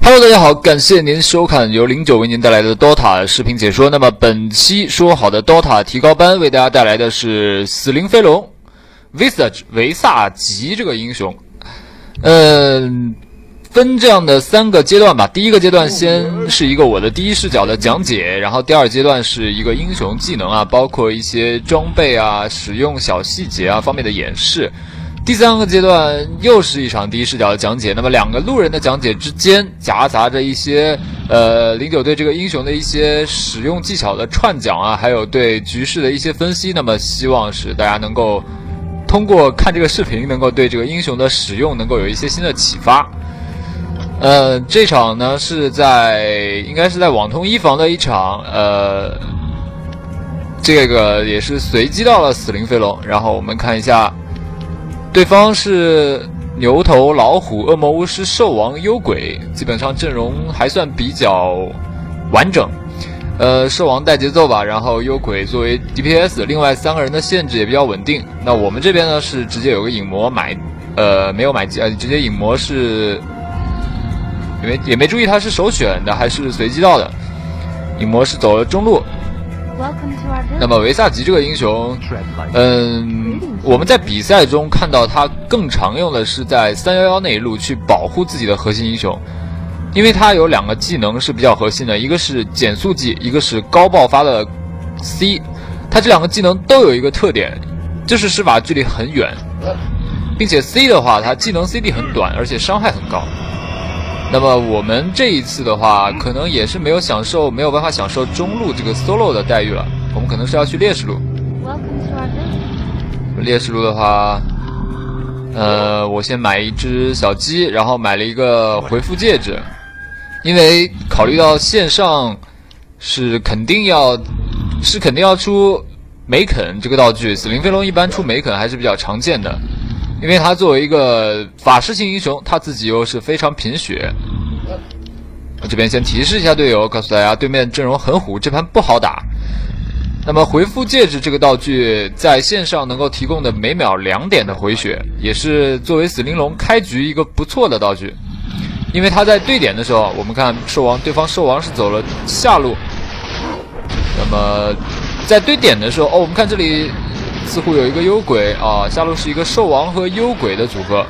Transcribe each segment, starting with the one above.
Hello， 大家好，感谢您收看由09为您带来的 DOTA 视频解说。那么本期说好的 DOTA 提高班为大家带来的是死灵飞龙 Visage 维萨吉这个英雄。分这样的3个阶段吧。第一个阶段先是一个我的第一视角的讲解，然后第二阶段是一个英雄技能啊，包括一些装备啊、使用小细节啊方面的演示。第3个阶段又是一场第一视角的讲解，那么2个路人的讲解之间夹杂着一些09对这个英雄的一些使用技巧的串讲啊，还有对局势的一些分析。那么希望是大家能够通过看这个视频，能够对这个英雄的使用能够有一些新的启发。这场呢是应该是在网通一房的一场，这个也是随机到了死灵飞龙，然后我们看一下。对方是牛头、老虎、恶魔巫师、兽王、幽鬼，基本上阵容还算比较完整。兽王带节奏吧，然后幽鬼作为 DPS， 另外3个人的限制也比较稳定。那我们这边呢是直接有个影魔没有买直接影魔是也没注意他是首选的还是随机到的，影魔是走了中路。那么维萨吉这个英雄，我们在比赛中看到他更常用的是在311那一路去保护自己的核心英雄，因为他有2个技能是比较核心的，一个是减速技，一个是高爆发的 C。他这2个技能都有一个特点，就是施法距离很远，并且 C 的话，它技能 CD 很短，而且伤害很高。那么我们这一次的话，可能也是没有办法享受中路这个 solo 的待遇了，我们可能是要去劣势路。劣势路的话，我先买一只小鸡，然后买了一个回复戒指，因为考虑到线上是肯定要出梅肯这个道具，死灵飞龙一般出梅肯还是比较常见的。因为他作为一个法师型英雄，他自己又是非常贫血。我这边先提示一下队友，告诉大家对面阵容很虎，这盘不好打。那么回复戒指这个道具在线上能够提供的每秒2点的回血，也是作为死灵龙开局一个不错的道具。因为他在对点的时候，我们看对方兽王是走了下路。那么在对点的时候，我们看这里似乎有一个幽鬼啊，下路是一个兽王和幽鬼的组合，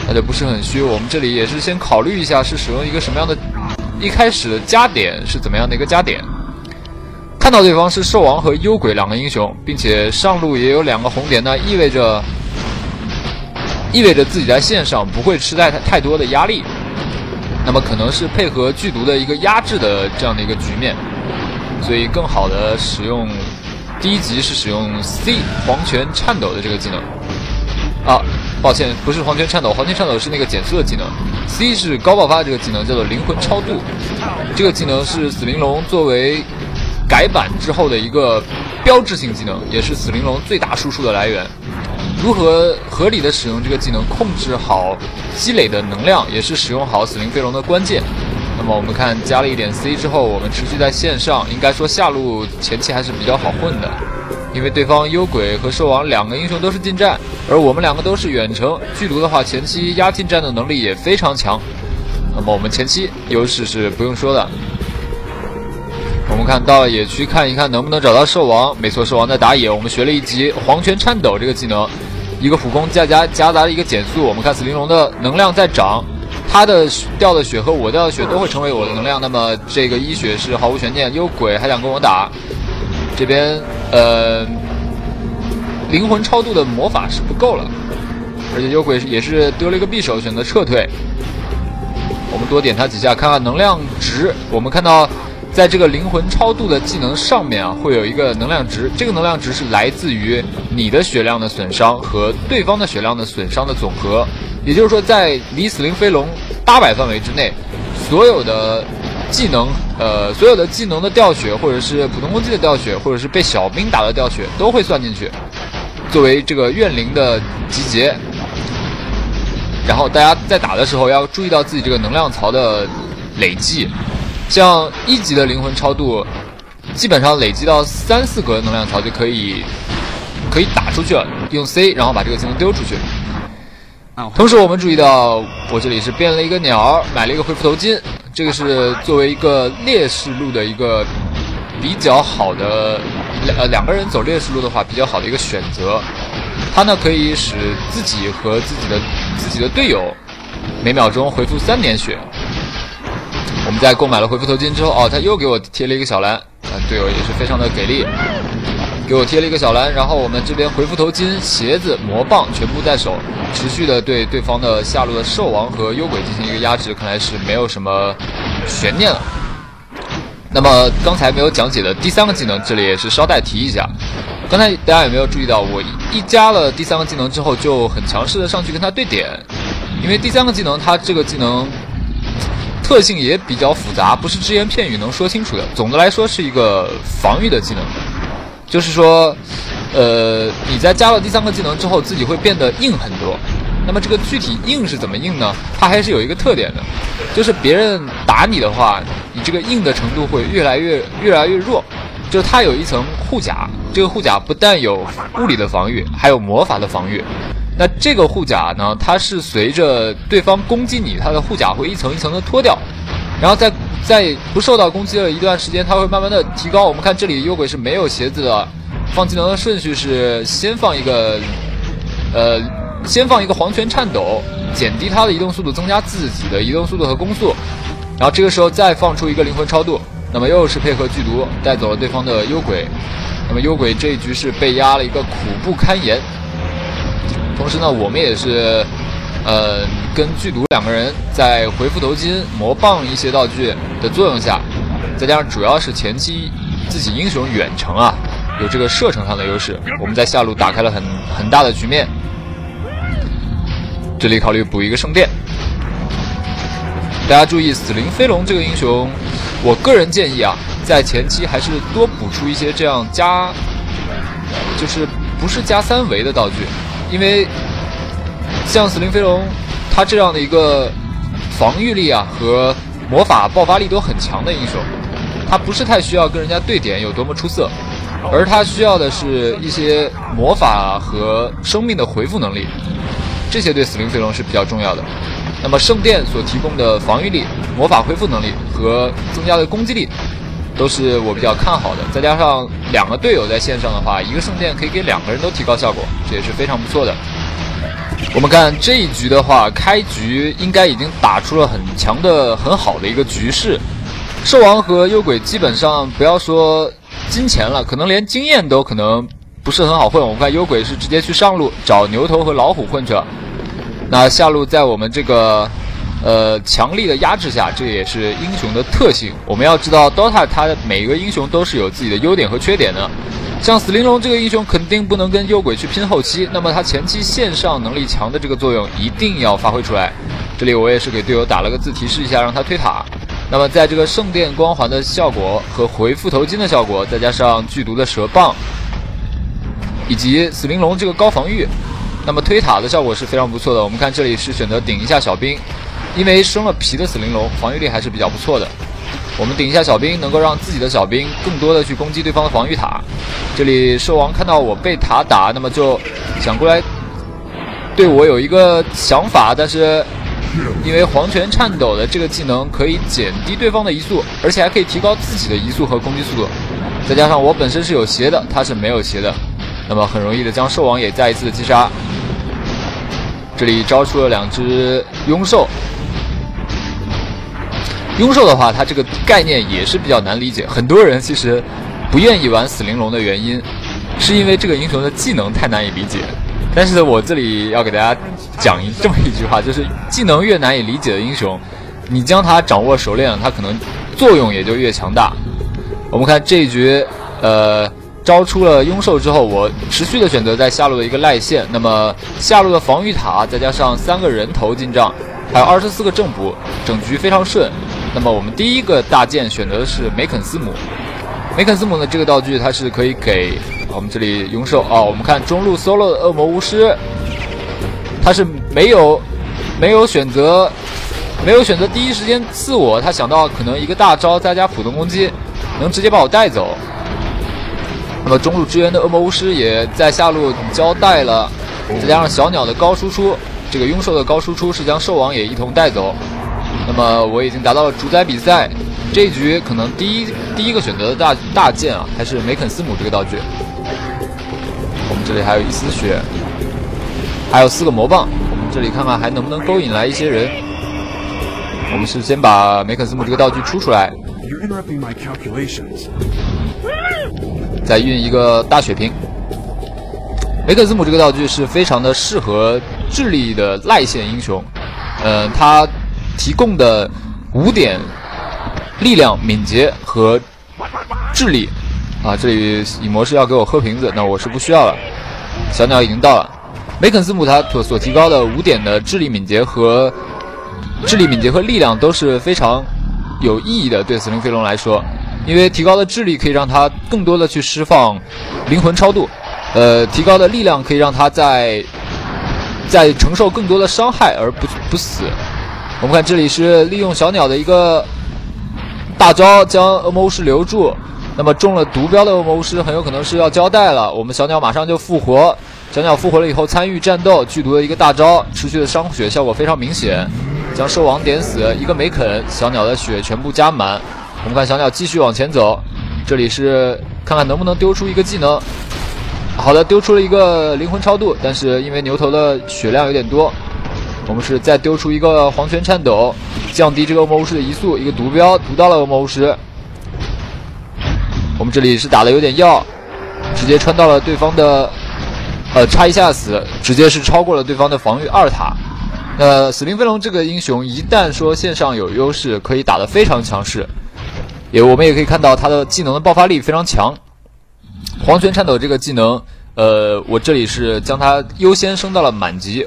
那就不是很虚。我们这里也是先考虑一下是使用一个什么样的，一开始的加点是怎么样的一个加点。看到对方是兽王和幽鬼2个英雄，并且上路也有2个红点，那意味着自己在线上不会吃太多的压力，那么可能是配合剧毒的一个压制的这样的一个局面，所以更好的使用。第一集是使用 C 黄泉颤抖的这个技能啊，抱歉，不是黄泉颤抖，黄泉颤抖是那个减速的技能。C 是高爆发这个技能，叫做灵魂超度。这个技能是死灵龙作为改版之后的一个标志性技能，也是死灵龙最大输出的来源。如何合理的使用这个技能，控制好积累的能量，也是使用好死灵飞龙的关键。那么我们看加了一点 C 之后，我们持续在线上，应该说下路前期还是比较好混的，因为对方幽鬼和兽王2个英雄都是近战，而我们2个都是远程，剧毒的话前期压近战的能力也非常强，那么我们前期优势是不用说的。我们看到了野区看一看能不能找到兽王，没错，兽王在打野，我们学了一级黄泉颤抖这个技能，一个普攻夹杂了一个减速，我们看死灵龙的能量在涨。他的掉的血和我掉的血都会成为我的能量，那么这个1血是毫无悬念。幽鬼还想跟我打，这边灵魂超度的魔法是不够了，而且幽鬼也是丢了一个匕首，选择撤退。我们多点他几下，看看能量值。我们看到在这个灵魂超度的技能上面啊，会有一个能量值，这个能量值是来自于你的血量的损伤和对方的血量的损伤的总和。也就是说，在离死灵飞龙800范围之内，所有的技能的掉血，或者是普通攻击的掉血，或者是被小兵打的掉血，都会算进去，作为这个怨灵的集结。然后大家在打的时候要注意到自己这个能量槽的累计，像1级的灵魂超度，基本上累积到3、4格能量槽就可以打出去了，用 C 然后把这个技能丢出去。同时我们注意到，我这里是变了一个鸟，买了一个恢复头巾，这个是作为一个劣势路的一个比较好的，两个人走劣势路的话比较好的一个选择。它呢可以使自己和自己的队友每秒钟回复3点血。我们在购买了恢复头巾之后，他又给我贴了一个小蓝，队友也是非常的给力，给我贴了一个小蓝。然后我们这边恢复头巾、鞋子、魔棒全部在手，持续的对对方的下路的兽王和幽鬼进行一个压制，看来是没有什么悬念了。那么刚才没有讲解的第3个技能，这里也是捎带提一下。刚才大家有没有注意到，我一加了第3个技能之后，就很强势的上去跟他对点，因为第3个技能它这个技能特性也比较复杂，不是只言片语能说清楚的。总的来说是一个防御的技能，就是说，你在加了第3个技能之后，自己会变得硬很多。那么这个具体硬是怎么硬呢？它还是有一个特点的，就是别人打你的话，你这个硬的程度会越来越弱。就是它有一层护甲，这个护甲不但有物理的防御，还有魔法的防御。那这个护甲呢，它是随着对方攻击你，它的护甲会一层一层的脱掉，然后在不受到攻击的一段时间，它会慢慢的提高。我们看这里幽鬼是没有鞋子的，放技能的顺序是先放一个黄泉颤抖，减低它的移动速度，增加自己的移动速度和攻速，然后这个时候再放出一个灵魂超度。那么又是配合剧毒带走了对方的幽鬼，那么幽鬼这一局是被压了一个苦不堪言。同时呢，我们也是跟剧毒两个人在回复头巾、魔棒一些道具的作用下，再加上主要是前期自己英雄远程啊有这个射程上的优势，我们在下路打开了很大的局面。这里考虑补一个圣殿。大家注意，死灵飞龙这个英雄，我个人建议啊，在前期还是多补出一些这样就是不是加3维的道具，因为像死灵飞龙，他这样的一个防御力啊和魔法爆发力都很强的英雄，他不是太需要跟人家对点有多么出色，而他需要的是一些魔法和生命的回复能力，这些对死灵飞龙是比较重要的。那么圣殿所提供的防御力、魔法恢复能力和增加的攻击力，都是我比较看好的。再加上2个队友在线上的话，一个圣殿可以给2个人都提高效果，这也是非常不错的。我们看这一局的话，开局应该已经打出了很好的一个局势。兽王和幽鬼基本上不要说金钱了，可能连经验都可能不是很好混。我们看幽鬼是直接去上路找牛头和老虎混去了。那下路在我们这个强力的压制下，这也是英雄的特性。我们要知道 DOTA 它每个英雄都是有自己的优点和缺点的。像死灵龙这个英雄肯定不能跟幽鬼去拼后期，那么他前期线上能力强的这个作用一定要发挥出来。这里我也是给队友打了个字提示一下，让他推塔。那么在这个圣殿光环的效果和回复头巾的效果，再加上剧毒的蛇棒，以及死灵龙这个高防御，那么推塔的效果是非常不错的。我们看这里是选择顶一下小兵，因为生了皮的死灵龙防御力还是比较不错的。我们顶一下小兵，能够让自己的小兵更多的去攻击对方的防御塔。这里兽王看到我被塔打，那么就想过来对我有一个想法，但是因为黄泉颤抖的这个技能可以减低对方的移速，而且还可以提高自己的移速和攻击速度，再加上我本身是有鞋的，他是没有鞋的，那么很容易的将兽王也再一次的击杀。这里招出了2只庸兽。庸兽的话，它这个概念也是比较难理解，很多人其实不愿意玩死灵龙的原因，是因为这个英雄的技能太难以理解。但是我这里要给大家讲这么一句话，就是技能越难以理解的英雄，你将它掌握熟练了，它可能作用也就越强大。我们看这一局，招出了庸兽之后，我持续的选择在下路的一个赖线，那么下路的防御塔再加上3个人头进账，还有24个正补，整局非常顺。那么我们第一个大件选择的是梅肯斯姆。梅肯斯姆的这个道具它是可以给我们这里庸兽啊，我们看中路 solo 的恶魔巫师，他是没有选择第一时间刺我，他想到可能一个大招再加普通攻击能直接把我带走。那么中路支援的恶魔巫师也在下路交代了，再加上小鸟的高输出，这个拥兽的高输出是将兽王也一同带走。那么我已经达到了主宰比赛，这一局可能第一个选择的大件啊，还是梅肯斯姆这个道具。我们这里还有一丝血，还有4个魔棒。我们这里看看还能不能勾引来一些人。我们是先把梅肯斯姆这个道具出来，再运一个大血瓶。梅肯斯姆这个道具是非常的适合智力的赖线英雄，他提供的5点力量、敏捷和智力啊，这里影魔是要给我喝瓶子，那我是不需要了。小鸟已经到了，梅肯斯姆他所提高的5点的智力、敏捷和力量都是非常有意义的，对死灵飞龙来说，因为提高的智力可以让他更多的去释放灵魂超度，提高的力量可以让他在承受更多的伤害而不死。我们看这里是利用小鸟的一个大招将恶魔巫师留住，那么中了毒镖的恶魔巫师很有可能是要交代了，我们小鸟马上就复活。小鸟复活了以后参与战斗，剧毒的一个大招，持续的伤血效果非常明显，将兽王点死，一个梅肯，小鸟的血全部加满。我们看小鸟继续往前走，这里是看看能不能丢出一个技能。好的，丢出了一个灵魂超度，但是因为牛头的血量有点多，我们是再丢出一个黄泉颤抖，降低这个恶魔巫师的移速，一个毒镖毒到了恶魔巫师。我们这里是打的有点药，直接穿到了对方的差一下死，直接是超过了对方的防御2塔。死灵飞龙这个英雄一旦说线上有优势，可以打得非常强势，我们也可以看到他的技能的爆发力非常强。黄泉颤抖这个技能，我这里是将它优先升到了满级。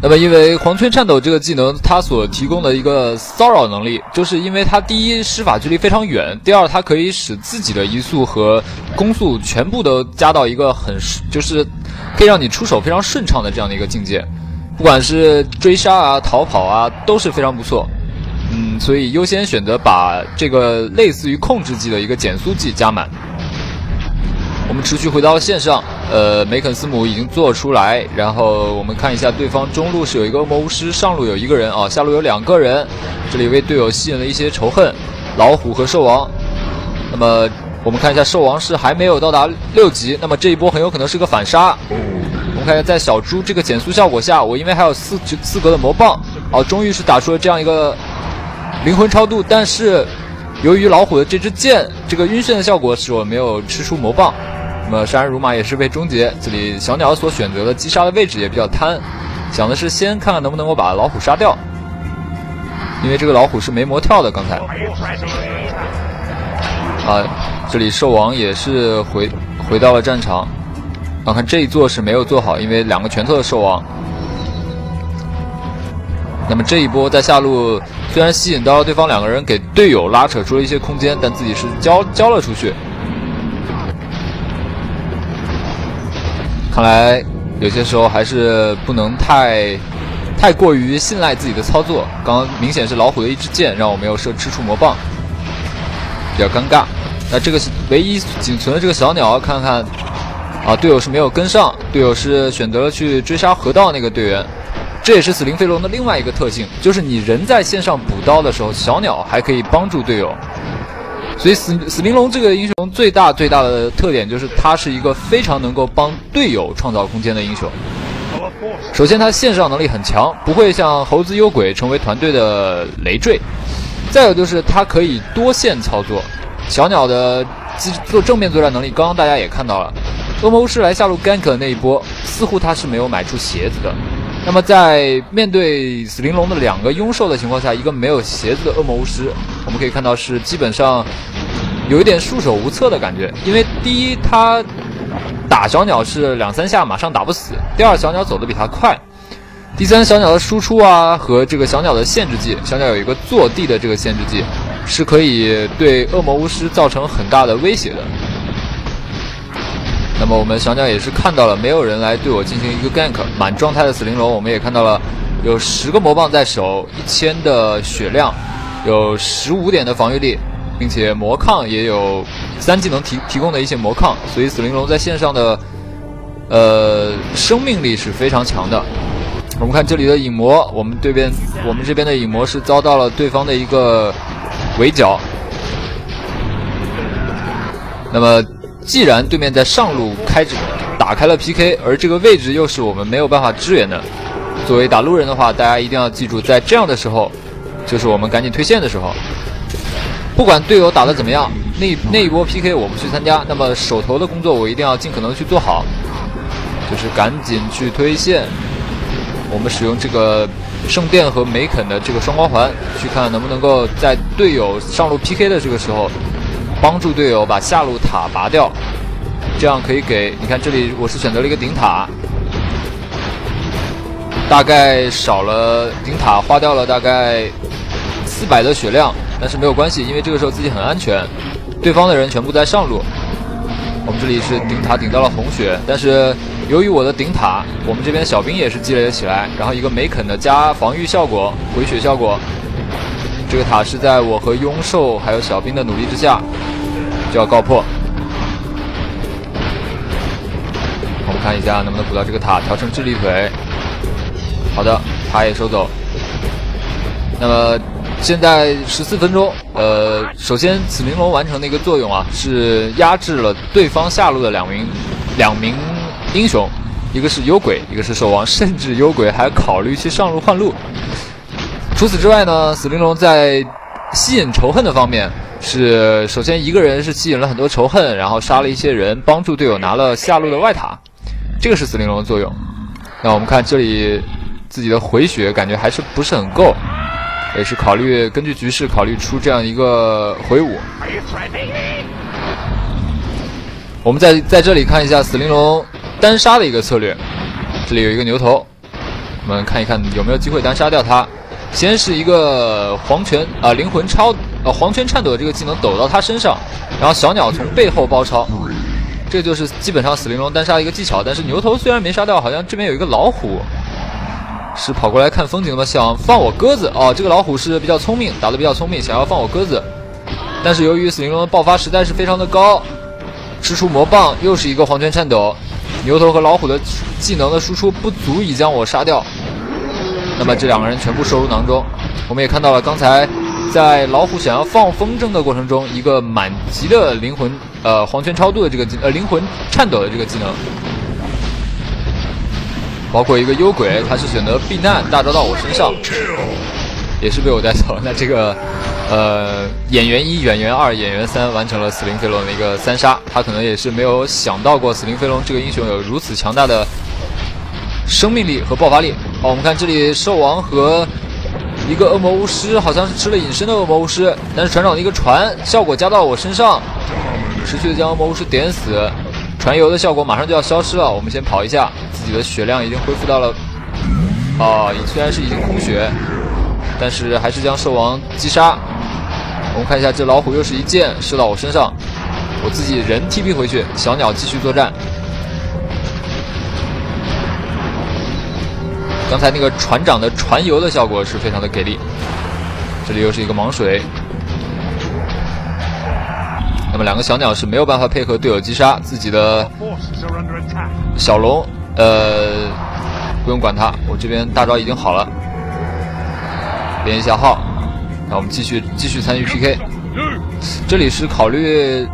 那么因为黄泉颤抖这个技能它所提供的一个骚扰能力，就是因为它第一施法距离非常远，第二它可以使自己的移速和攻速全部都加到一个就是可以让你出手非常顺畅的这样的一个境界，不管是追杀啊、逃跑啊都是非常不错。所以优先选择把这个类似于控制技的一个减速技加满。我们持续回到了线上，梅肯斯姆已经做出来，然后我们看一下对方中路是有一个恶魔巫师，上路有1个人啊，下路有2个人，这里为队友吸引了一些仇恨，老虎和兽王。那么我们看一下兽王是还没有到达6级，那么这一波很有可能是个反杀。我们看一下在小猪这个减速效果下，我因为还有4格的魔棒，终于是打出了这样一个灵魂超度，但是由于老虎的这支箭这个晕眩的效果使我没有吃出魔棒。那么杀人如麻也是被终结，这里小鸟所选择的击杀的位置也比较贪，想的是先看看能不能够把老虎杀掉，因为这个老虎是没魔跳的刚才。这里兽王也是回到了战场，看这一座是没有做好，因为2个拳头的兽王。那么这一波在下路虽然吸引到了对方2个人，给队友拉扯出了一些空间，但自己是交了出去。看来有些时候还是不能太过于信赖自己的操作。刚刚明显是老虎的一支箭让我没有吃出魔棒，比较尴尬。那这个唯一仅存的这个小鸟，看看队友是没有跟上，队友是选择了去追杀河道那个队员。这也是死灵飞龙的另外一个特性，就是你人在线上补刀的时候，小鸟还可以帮助队友。所以死灵龙这个英雄最大的特点就是他是一个非常能够帮队友创造空间的英雄。首先他线上能力很强，不会像猴子幽鬼成为团队的累赘。再有就是他可以多线操作，小鸟的做正面作战能力刚刚大家也看到了，恶魔巫师来下路 gank 的那一波似乎他是没有买出鞋子的。那么在面对死灵龙的2个拥兽的情况下，一个没有鞋子的恶魔巫师，我们可以看到是基本上有一点束手无策的感觉。因为第一他打小鸟是2-3下马上打不死，第二小鸟走得比他快，第三小鸟的输出和这个小鸟的限制技，小鸟有一个坐地的这个限制技，是可以对恶魔巫师造成很大的威胁的。那么我们小鸟也是看到了没有人来对我进行一个 gank， 满状态的死灵龙我们也看到了有10个魔棒在手，1000的血量，有15点的防御力，并且魔抗也有3技能提供的一些魔抗，所以死灵龙在线上的生命力是非常强的。我们看这里的影魔，我们这边的影魔是遭到了对方的一个围剿。那么既然对面在上路打开了 PK， 而这个位置又是我们没有办法支援的，作为打路人的话，大家一定要记住，在这样的时候，就是我们赶紧推线的时候。不管队友打得怎么样，那一波 PK 我不去参加，那么手头的工作我一定要尽可能去做好，就是赶紧去推线。我们使用这个圣殿和梅肯的这个双光环，去看能不能够在队友上路 PK 的这个时候，帮助队友把下路塔拔掉，这样可以给你看这里我是选择了一个顶塔，大概少了顶塔花掉了大概400的血量，但是没有关系，因为这个时候自己很安全，对方的人全部在上路。我们这里是顶塔顶到了红血，但是由于我的顶塔，我们这边小兵也是积累了起来，然后一个梅肯的加防御效果、回血效果，这个塔是在我和雍寿还有小兵的努力之下就要告破。我们看一下能不能补到这个塔，调成智力腿。好的，塔也收走。那么现在14分钟，首先死灵龙完成的一个作用啊，是压制了对方下路的两名英雄，一个是幽鬼，一个是兽王，甚至幽鬼还考虑去上路换路。除此之外呢，死灵龙在吸引仇恨的方面是，首先一个人是吸引了很多仇恨，然后杀了一些人，帮助队友拿了下路的外塔，这个是死灵龙的作用。那我们看这里自己的回血感觉还是不是很够。也是根据局势考虑出这样一个回舞。我们在这里看一下死灵龙单杀的一个策略，这里有一个牛头，我们看一看有没有机会单杀掉它。先是一个黄泉黄泉颤抖这个技能抖到他身上，然后小鸟从背后包抄，这就是基本上死灵龙单杀的一个技巧。但是牛头虽然没杀掉，好像这边有一个老虎。是跑过来看风景的，想放我鸽子哦。这个老虎是比较聪明，打得比较聪明，想要放我鸽子。但是由于死灵龙的爆发实在是非常的高，吃出魔棒，又是一个黄泉颤抖，牛头和老虎的技能的输出不足以将我杀掉。那么这两个人全部收入囊中。我们也看到了，刚才在老虎想要放风筝的过程中，一个满级的灵魂黄泉超度的这个灵魂颤抖的这个技能。包括一个幽鬼，他是选择避难，大招到我身上，也是被我带走。那这个演员1、演员2、演员3完成了死灵飞龙的一个3杀，他可能也是没有想到过死灵飞龙这个英雄有如此强大的生命力和爆发力。好，我们看这里兽王和一个恶魔巫师，好像是吃了隐身的恶魔巫师，但是船长的一个船效果加到了我身上，持续的将恶魔巫师点死，船油的效果马上就要消失了。我们先跑一下。自己的血量已经恢复到了，虽然是已经空血，但是还是将兽王击杀。我们看一下，这老虎又是一箭射到我身上，我自己人 TP 回去，小鸟继续作战。刚才那个船长的船油的效果是非常的给力。这里又是一个盲水，那么两个小鸟是没有办法配合队友击杀，自己的小龙。不用管他，我这边大招已经好了，连一下号，那我们继续参与 PK。这里是考虑，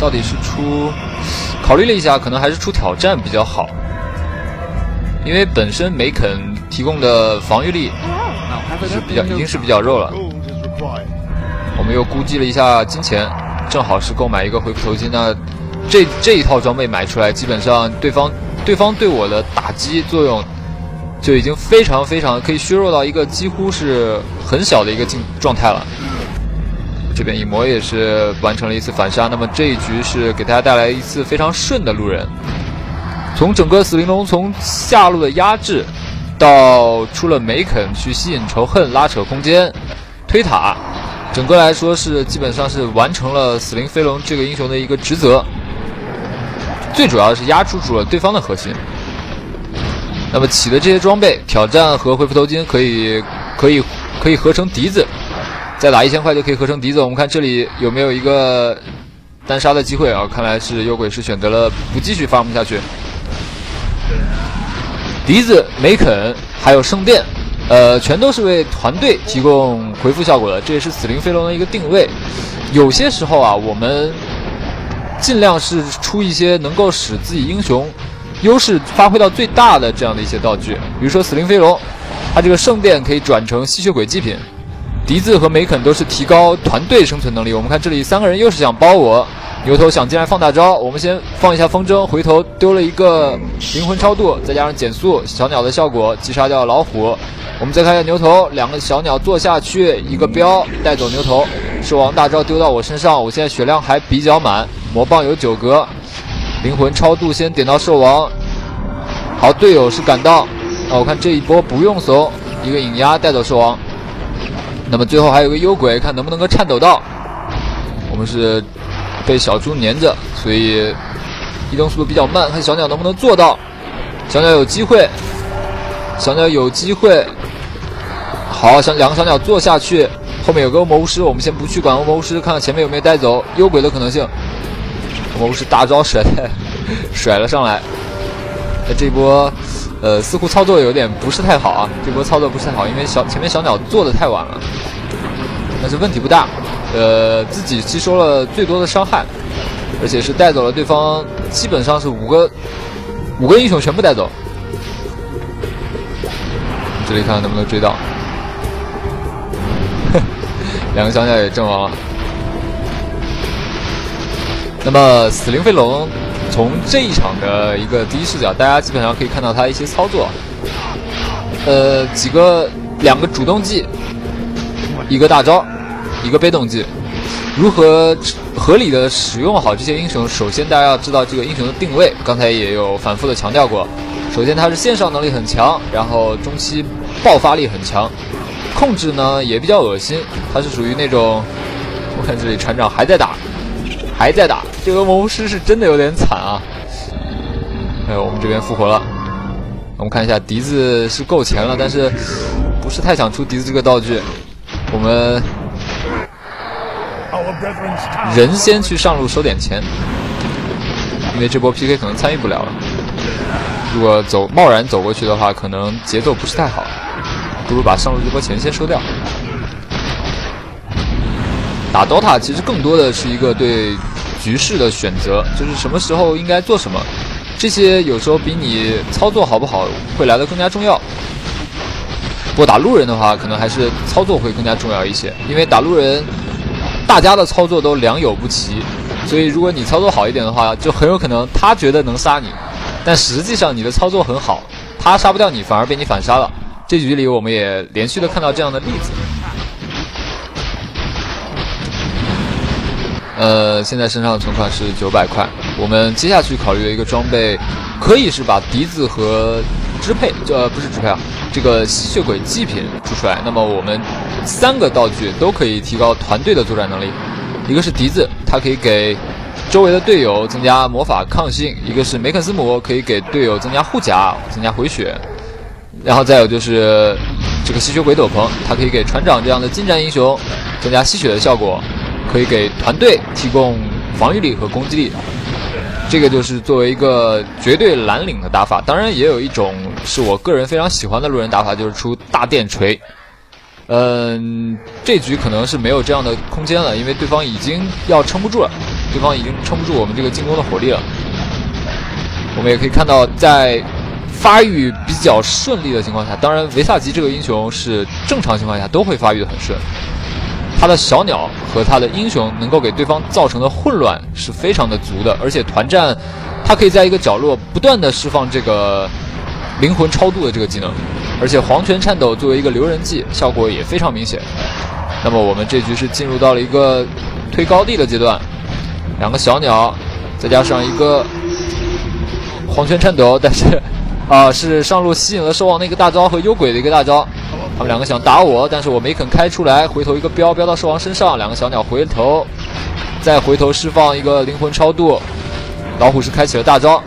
到底是考虑了一下，可能还是出挑战比较好，因为本身梅肯提供的防御力已经是比较弱了。我们又估计了一下金钱，正好是购买一个恢复头巾。那这一套装备买出来，基本上对方对我的打击作用就已经非常可以削弱到一个几乎是很小的一个状态了。这边影魔也是完成了一次反杀，那么这一局是给大家带来一次非常顺的路人。从整个死灵龙从下路的压制，到出了梅肯去吸引仇恨、拉扯空间、推塔，整个来说是基本上是完成了死灵飞龙这个英雄的一个职责。最主要是压住了对方的核心。那么起的这些装备，挑战和恢复头巾可以合成笛子，再打1000块就可以合成笛子。我们看这里有没有一个单杀的机会啊？看来是幽鬼是选择了不继续farm下去。笛子梅肯还有圣殿，全都是为团队提供回复效果的，这也是死灵飞龙的一个定位。有些时候啊，我们尽量是出一些能够使自己英雄优势发挥到最大的这样的一些道具，比如说死灵飞龙，它这个圣殿可以转成吸血鬼祭品，笛子和梅肯都是提高团队生存能力。我们看这里3个人又是想包我，牛头想进来放大招，我们先放一下风筝，回头丢了一个灵魂超度，再加上减速小鸟的效果，击杀掉老虎。我们再看一下牛头，2个小鸟坐下去，一个镖带走牛头，兽王大招丢到我身上，我现在血量还比较满，魔棒有9格，灵魂超度先点到兽王。好，队友是赶到，我看这一波不用怂，一个引压带走兽王。那么最后还有个幽鬼，看能不能够颤抖到。我们是被小猪粘着，所以移动速度比较慢，看小鸟能不能做到。小鸟有机会，小鸟有机会。好，2个小鸟坐下去，后面有个恶魔巫师，我们先不去管恶魔巫师，看看前面有没有带走幽鬼的可能性。恶魔巫师大招甩了上来。这一波似乎操作有点不是太好啊，这波操作不是太好，因为前面小鸟做的太晚了，但是问题不大，自己吸收了最多的伤害，而且是带走了对方基本上是5个英雄全部带走。这里看看能不能追到，2个小鸟也阵亡了。那么死灵飞龙从这一场的一个第一视角，大家基本上可以看到他一些操作，2个主动技，一个大招，一个被动技，如何合理的使用好这些英雄？首先大家要知道这个英雄的定位，刚才也有反复的强调过。首先他是线上能力很强，然后中期爆发力很强，控制呢也比较恶心，他是属于那种，我看这里船长还在打，这个魔巫师是真的有点惨啊。我们这边复活了，我们看一下笛子是够钱了，但是不是太想出笛子这个道具。我们人先去上路收点钱，因为这波 PK 可能参与不了了。如果贸然走过去的话，可能节奏不是太好，不如把上路这波钱先收掉。打 DOTA 其实更多的是一个对局势的选择，就是什么时候应该做什么，这些有时候比你操作好不好会来得更加重要。不过打路人的话，可能还是操作会更加重要一些，因为打路人大家的操作都良莠不齐，所以如果你操作好一点的话，就很有可能他觉得能杀你，但实际上你的操作很好，他杀不掉你，反而被你反杀了。这局里我们也连续的看到这样的例子。现在身上的存款是900块。我们接下去考虑的一个装备，可以是把笛子和支配，不是支配啊，这个吸血鬼祭品出来。那么我们3个道具都可以提高团队的作战能力。一个是笛子，它可以给周围的队友增加魔法抗性；一个是梅肯斯姆，可以给队友增加护甲、增加回血。然后再有就是这个吸血鬼斗篷，它可以给船长这样的近战英雄增加吸血的效果。可以给团队提供防御力和攻击力，这个就是作为一个绝对蓝领的打法。当然也有一种是我个人非常喜欢的路人打法，就是出大电锤。这局可能是没有这样的空间了，因为对方已经要撑不住了，对方已经撑不住我们这个进攻的火力了。我们也可以看到，在发育比较顺利的情况下，当然维萨吉这个英雄是正常情况下都会发育的很顺。他的小鸟和他的英雄能够给对方造成的混乱是非常的足的，而且团战他可以在一个角落不断的释放这个灵魂超度的这个技能，而且黄泉颤抖作为一个留人技效果也非常明显。那么我们这局是进入到了一个推高地的阶段，2个小鸟再加上一个黄泉颤抖，但是是上路吸引了兽王的一个大招和幽鬼的一个大招。他们2个想打我，但是我没肯开出来，回头一个镖到兽王身上，2个小鸟回头，再回头释放一个灵魂超度，老虎是开启了大招，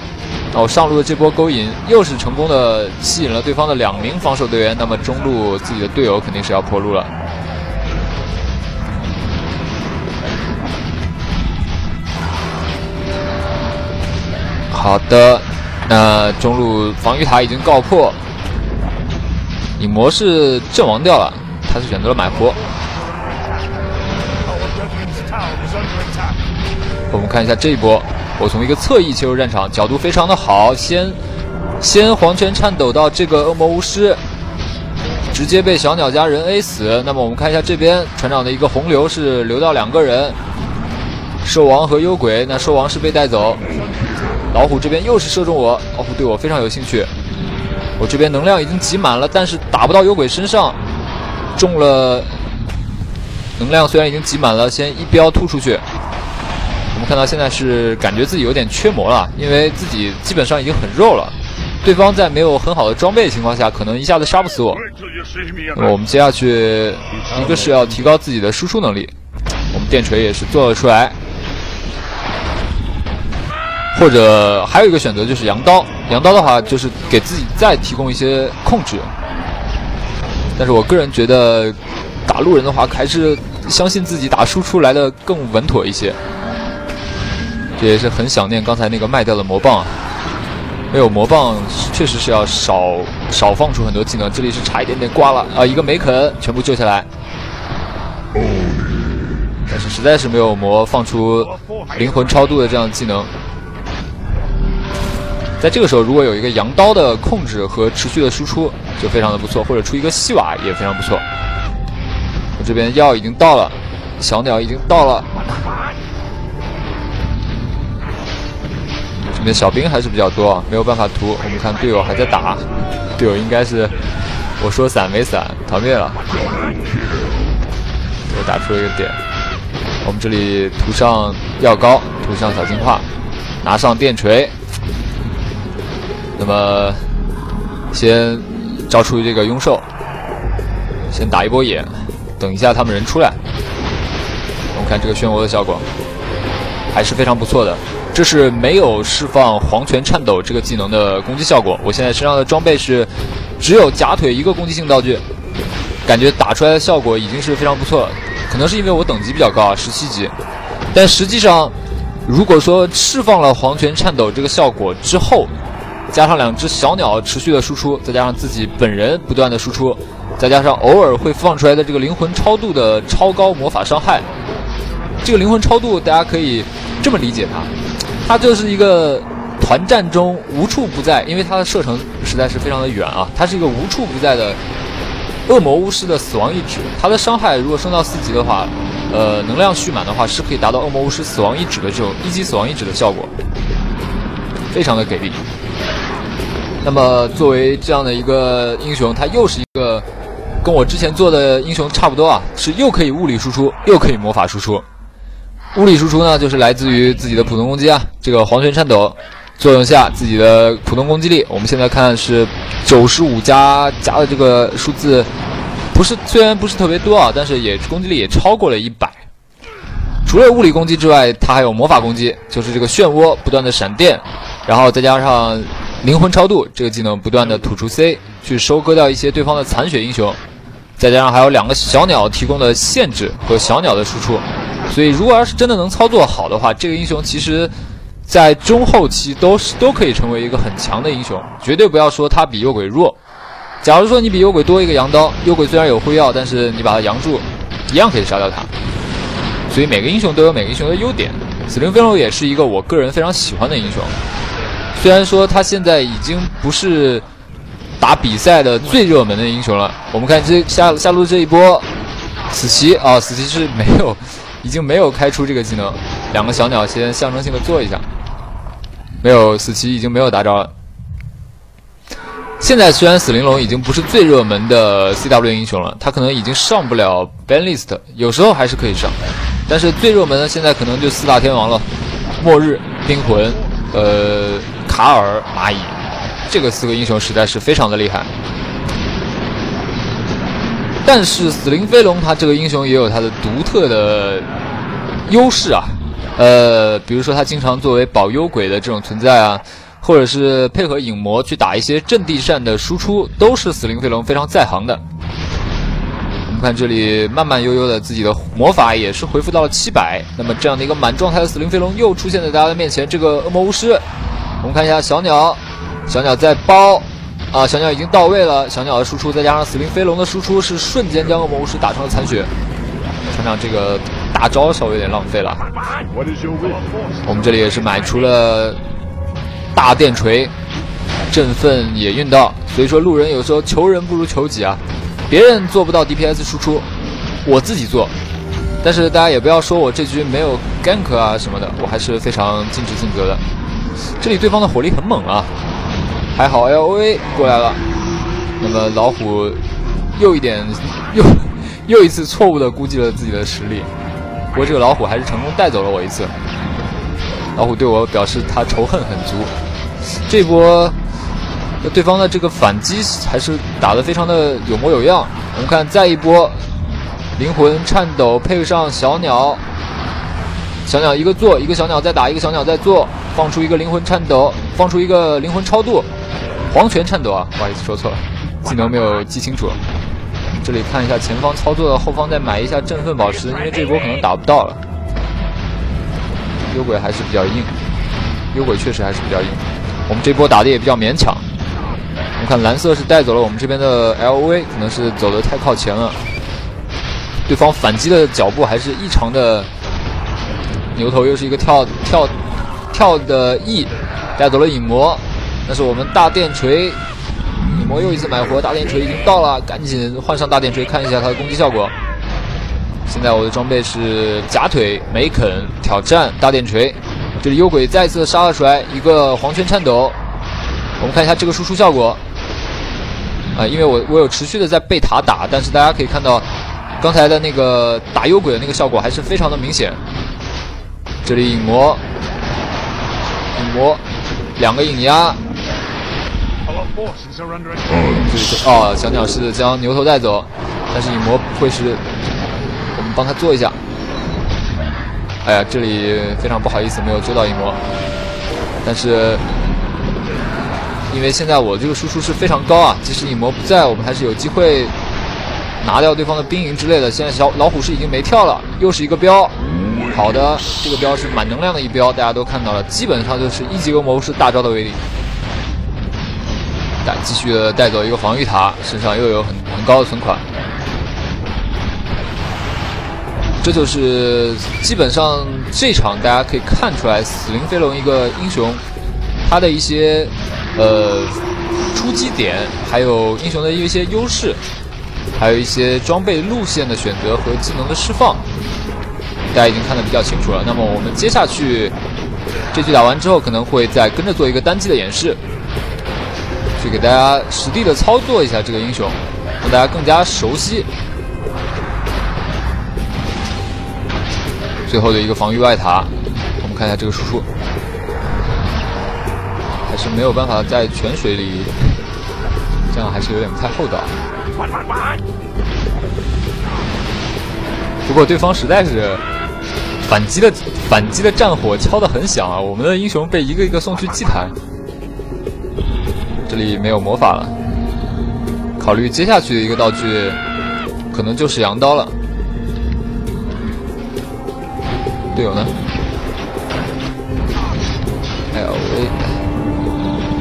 然后上路的这波勾引又是成功的吸引了对方的2名防守队员，那么中路自己的队友肯定是要破路了。好的，那中路防御塔已经告破。影魔是阵亡掉了，他是选择了买活。我们看一下这一波，我从一个侧翼切入战场，角度非常的好，先黄泉颤抖到这个恶魔巫师，直接被小鸟家人 A 死。那么我们看一下这边船长的一个洪流是流到2个人，兽王和幽鬼。那兽王是被带走，老虎这边又是射中我，老虎对我非常有兴趣。我这边能量已经挤满了，但是打不到幽鬼身上，中了能量虽然已经挤满了，先一镖突出去。我们看到现在是感觉自己有点缺魔了，因为自己基本上已经很肉了，对方在没有很好的装备的情况下，可能一下子杀不死我。那么我们接下去，一个是要提高自己的输出能力，我们电锤也是做了出来，或者还有一个选择就是羊刀。羊刀的话就是给自己再提供一些控制，但是我个人觉得打路人的话，还是相信自己打输出来的更稳妥一些。这也是很想念刚才那个卖掉的魔棒啊，没有魔棒确实是要少放出很多技能。这里是差一点点挂了啊，一个梅肯全部救下来，但是实在是没有魔放出灵魂超度的这样的技能。在这个时候，如果有一个羊刀的控制和持续的输出，就非常的不错，或者出一个细瓦也非常不错。我这边药已经到了，小鸟已经到了。这边小兵还是比较多啊，没有办法屠。我们看队友还在打，队友应该是我说闪没闪，团灭了。我打出了一个点。我们这里涂上药膏，涂上小净化，拿上电锤。那么先招出这个庸兽，先打一波野，等一下他们人出来。我们看这个漩涡的效果还是非常不错的。这是没有释放黄泉颤抖这个技能的攻击效果。我现在身上的装备是只有假腿一个攻击性道具，感觉打出来的效果已经是非常不错了。可能是因为我等级比较高啊，17级，但实际上如果说释放了黄泉颤抖这个效果之后，加上2只小鸟持续的输出，再加上自己本人不断的输出，再加上偶尔会放出来的这个灵魂超度的超高魔法伤害，这个灵魂超度大家可以这么理解它就是一个团战中无处不在，因为它的射程实在是非常的远啊，它是一个无处不在的恶魔巫师的死亡一指。它的伤害如果升到4级的话，能量蓄满的话，是可以达到恶魔巫师死亡一指的这种1级死亡一指的效果，非常的给力。那么作为这样的一个英雄，他又是一个跟我之前做的英雄差不多啊，是又可以物理输出，又可以魔法输出。物理输出呢，就是来自于自己的普通攻击啊，这个黄泉颤抖作用下自己的普通攻击力，我们现在看是95加的这个数字，虽然不是特别多啊，但是攻击力也超过了100。除了物理攻击之外，它还有魔法攻击，就是这个漩涡不断的闪电，然后再加上灵魂超度这个技能不断的吐出 C 去收割掉一些对方的残血英雄，再加上还有2个小鸟提供的限制和小鸟的输出。所以如果要是真的能操作好的话，这个英雄其实在中后期都可以成为一个很强的英雄，绝对不要说他比幽鬼弱。假如说你比幽鬼多一个羊刀，幽鬼虽然有灰药，但是你把它扬住一样可以杀掉他。所以每个英雄都有每个英雄的优点，死灵飞龙也是一个我个人非常喜欢的英雄。虽然说他现在已经不是打比赛的最热门的英雄了。我们看这下路这一波，死棋啊，死棋是已经没有开出这个技能，2个小鸟先象征性的做一下，没有死棋已经没有大招了。现在虽然死灵龙已经不是最热门的 CW 英雄了，他可能已经上不了 ban list， 有时候还是可以上，但是最热门的现在可能就4大天王了，末日、冰魂、卡尔、蚂蚁，这个4个英雄实在是非常的厉害。但是死灵飞龙它这个英雄也有它的独特的优势啊，比如说它经常作为保幽鬼的这种存在啊，或者是配合影魔去打一些阵地战的输出，都是死灵飞龙非常在行的。我们看这里慢慢悠悠的自己的魔法也是恢复到了700，那么这样的一个满状态的死灵飞龙又出现在大家的面前，这个恶魔巫师，我们看一下小鸟在包，啊，小鸟已经到位了，小鸟的输出再加上死灵飞龙的输出，是瞬间将恶魔巫师打成了残血。船长这个大招稍微有点浪费了。我们这里也是买出了大电锤，振奋也运到，所以说路人有时候求人不如求己啊，别人做不到 DPS 输出，我自己做。但是大家也不要说我这局没有 gank 啊什么的，我还是非常尽职尽责的。这里对方的火力很猛啊，还好 LOA 过来了。那么老虎又一次错误的估计了自己的实力，不过这个老虎还是成功带走了我一次。老虎对我表示他仇恨很足，这波对方的这个反击还是打得非常的有模有样。我们看再一波灵魂颤抖，配上小鸟，小鸟一个做，一个小鸟再打，一个小鸟再做，放出一个灵魂颤抖，放出一个灵魂超度，黄泉颤抖啊，不好意思说错了，技能没有记清楚。这里看一下前方操作的，后方再买一下振奋宝石，因为这波可能打不到了。幽鬼还是比较硬，幽鬼确实还是比较硬。我们这波打的也比较勉强。我们看蓝色是带走了我们这边的 LOA， 可能是走得太靠前了。对方反击的脚步还是异常的牛头，又是一个跳的 E， 带走了影魔。那是我们大电锤，影魔又一次买活，大电锤已经到了，赶紧换上大电锤看一下它的攻击效果。现在我的装备是假腿梅肯挑战大电锤，这里幽鬼再次杀了出来，一个黄泉颤抖。我们看一下这个输出效果因为我有持续的在被塔打，但是大家可以看到刚才的那个打幽鬼的那个效果还是非常的明显。这里影魔两个影压，小鸟是将牛头带走，但是影魔会是我们帮他做一下。哎呀，这里非常不好意思没有追到影魔，但是因为现在我这个输出是非常高啊，即使影魔不在，我们还是有机会拿掉对方的兵营之类的。现在老虎是已经没跳了，又是一个标，好的，这个标是满能量的一标，大家都看到了，基本上就是一级恶魔是大招的威力。继续的带走一个防御塔，身上又有很高的存款。这就是基本上这场大家可以看出来，死灵飞龙一个英雄，他的一些出击点，还有英雄的一些优势，还有一些装备路线的选择和技能的释放，大家已经看得比较清楚了。那么我们接下去这局打完之后，可能会再跟着做一个单机的演示，去给大家实地的操作一下这个英雄，让大家更加熟悉。最后的一个防御外塔，我们看一下这个输出，还是没有办法在泉水里，这样还是有点不太厚道。不过对方实在是反击的战火敲得很响啊，我们的英雄被一个一个送去祭坛。这里没有魔法了，考虑接下去的一个道具可能就是羊刀了。队友呢？LA，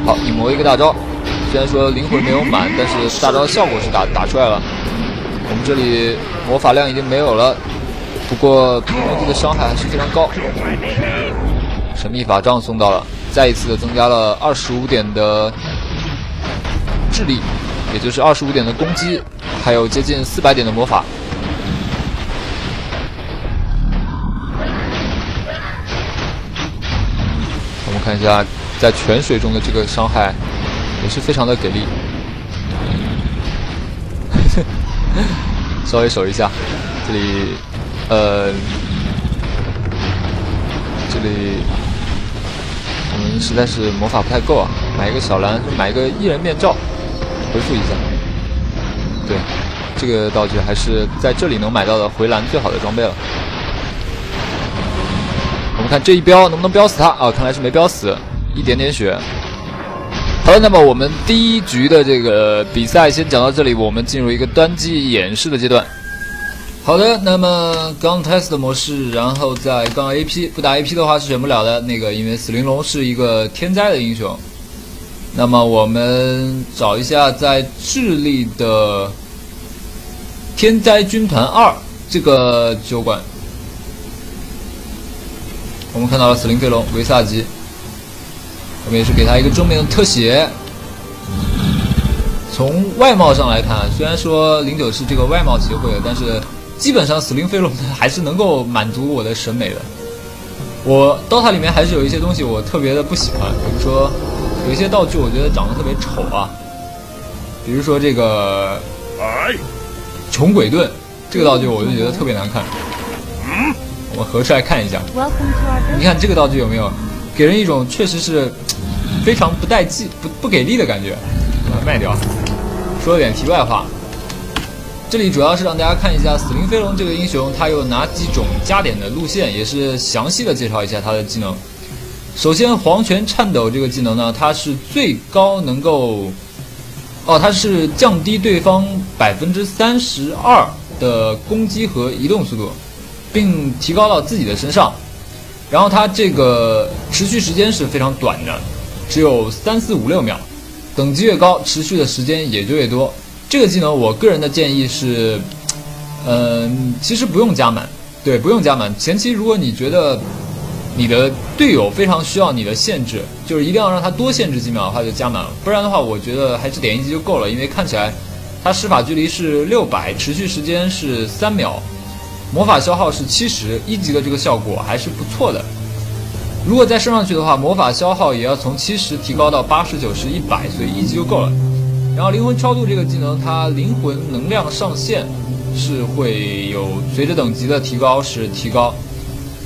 好，影魔一个大招，虽然说灵魂没有满，但是大招的效果是打出来了。我们这里魔法量已经没有了，不过平原地的伤害还是非常高。神秘法杖送到了，再一次的增加了25点的智力，也就是25点的攻击，还有接近400点的魔法。我们看一下在泉水中的这个伤害也是非常的给力。稍微守一下，这里我们实在是魔法不太够啊，买一个小蓝，买一个异人面罩，回复一下。对，这个道具还是在这里能买到的回蓝最好的装备了。我们看这一标能不能标死他啊？看来是没标死，一点点血。好的，那么我们第一局的这个比赛先讲到这里，我们进入一个单机演示的阶段。好的，那么刚 test 的模式，然后再刚 AP， 不打 AP 的话是选不了的。那个因为死灵龙是一个天灾的英雄，那么我们找一下在智利的天灾军团2这个酒馆，我们看到了死灵飞龙维萨吉，我们也是给他一个正面的特写。从外貌上来看，虽然说09是这个外貌协会的，但是基本上死灵飞龙还是能够满足我的审美的。我 DOTA 里面还是有一些东西我特别的不喜欢，比如说有一些道具我觉得长得特别丑啊，比如说这个穷鬼盾这个道具我就觉得特别难看。我们合出来看一下，你看这个道具有没有给人一种确实是非常不带劲、不给力的感觉，把它卖掉。说点题外话，这里主要是让大家看一下死灵飞龙这个英雄他有哪几种加点的路线，也是详细的介绍一下他的技能。首先黄泉颤抖这个技能呢，它是最高能够它是降低对方32%的攻击和移动速度，并提高到自己的身上。然后它这个持续时间是非常短的，只有3、4、5、6秒。等级越高，持续的时间也就越多。这个技能我个人的建议是，其实不用加满，对，不用加满。前期如果你觉得你的队友非常需要你的限制，就是一定要让他多限制几秒的话就加满了，不然的话我觉得还是点1级就够了，因为看起来它施法距离是600，持续时间是3秒，魔法消耗是70，1级的这个效果还是不错的。如果再升上去的话，魔法消耗也要从70提高到80、90、100，所以1级就够了。然后灵魂超度这个技能，它灵魂能量上限是会有随着等级的提高是提高，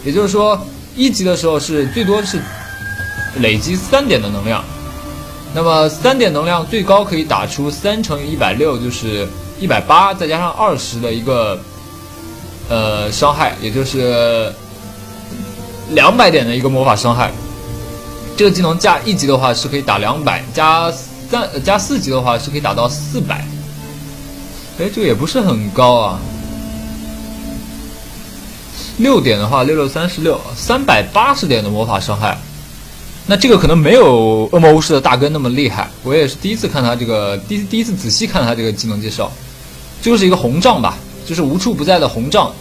也就是说1级的时候是最多是累积3点的能量，那么3点能量最高可以打出3乘以160就是180，再加上20的一个伤害，也就是200点的一个魔法伤害。这个技能加1级的话是可以打200，加4级的话是可以打到400。这个也不是很高啊。6点的话，6636，380点的魔法伤害。那这个可能没有恶魔巫师的大根那么厉害。我也是第一次看他这个，第一次仔细看他这个技能介绍，就是一个红杖吧，就是无处不在的红杖。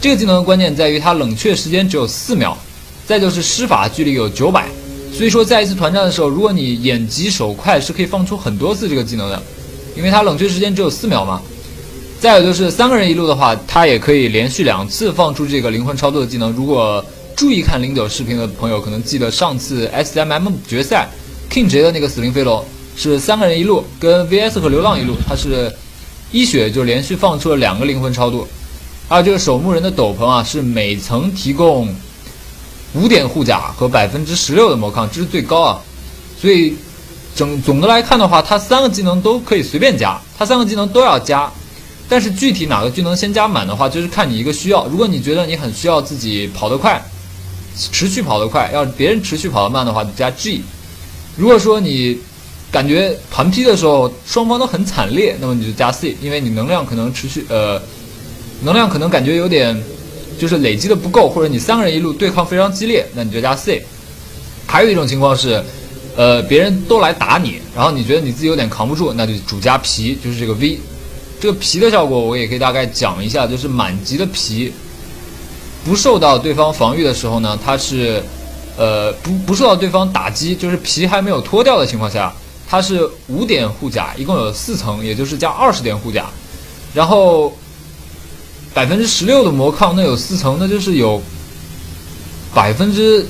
这个技能的关键在于它冷却时间只有4秒，再就是施法距离有900。所以说在一次团战的时候，如果你眼疾手快，是可以放出很多次这个技能的，因为它冷却时间只有4秒嘛。再有就是3个人一路的话，它也可以连续2次放出这个灵魂超度的技能。如果注意看09视频的朋友，可能记得上次 SMM 决赛 King 杰的那个死灵飞龙是3个人一路，跟 VS 和流浪一路，它是1血就连续放出了2个灵魂超度。还有这个守墓人的斗篷啊，是每层提供5点护甲和16%的魔抗，这是最高啊。所以总的来看的话，它3个技能都可以随便加，它3个技能都要加。但是具体哪个技能先加满的话，就是看你一个需要。如果你觉得你很需要自己跑得快，持续跑得快，要别人持续跑得慢的话，就加 G。如果说你感觉团批的时候双方都很惨烈，那么你就加 C， 因为你能量可能能量可能感觉有点就是累积的不够，或者你3个人一路对抗非常激烈，那你就加 C。还有一种情况是，别人都来打你，然后你觉得你自己有点扛不住，那就主加皮，就是这个 V。这个皮的效果我也可以大概讲一下，就是满级的皮不受到对方防御的时候呢，它是不受到对方打击，就是皮还没有脱掉的情况下，它是5点护甲，一共有4层，也就是加20点护甲，然后16%的魔抗，那有4层，那就是有60%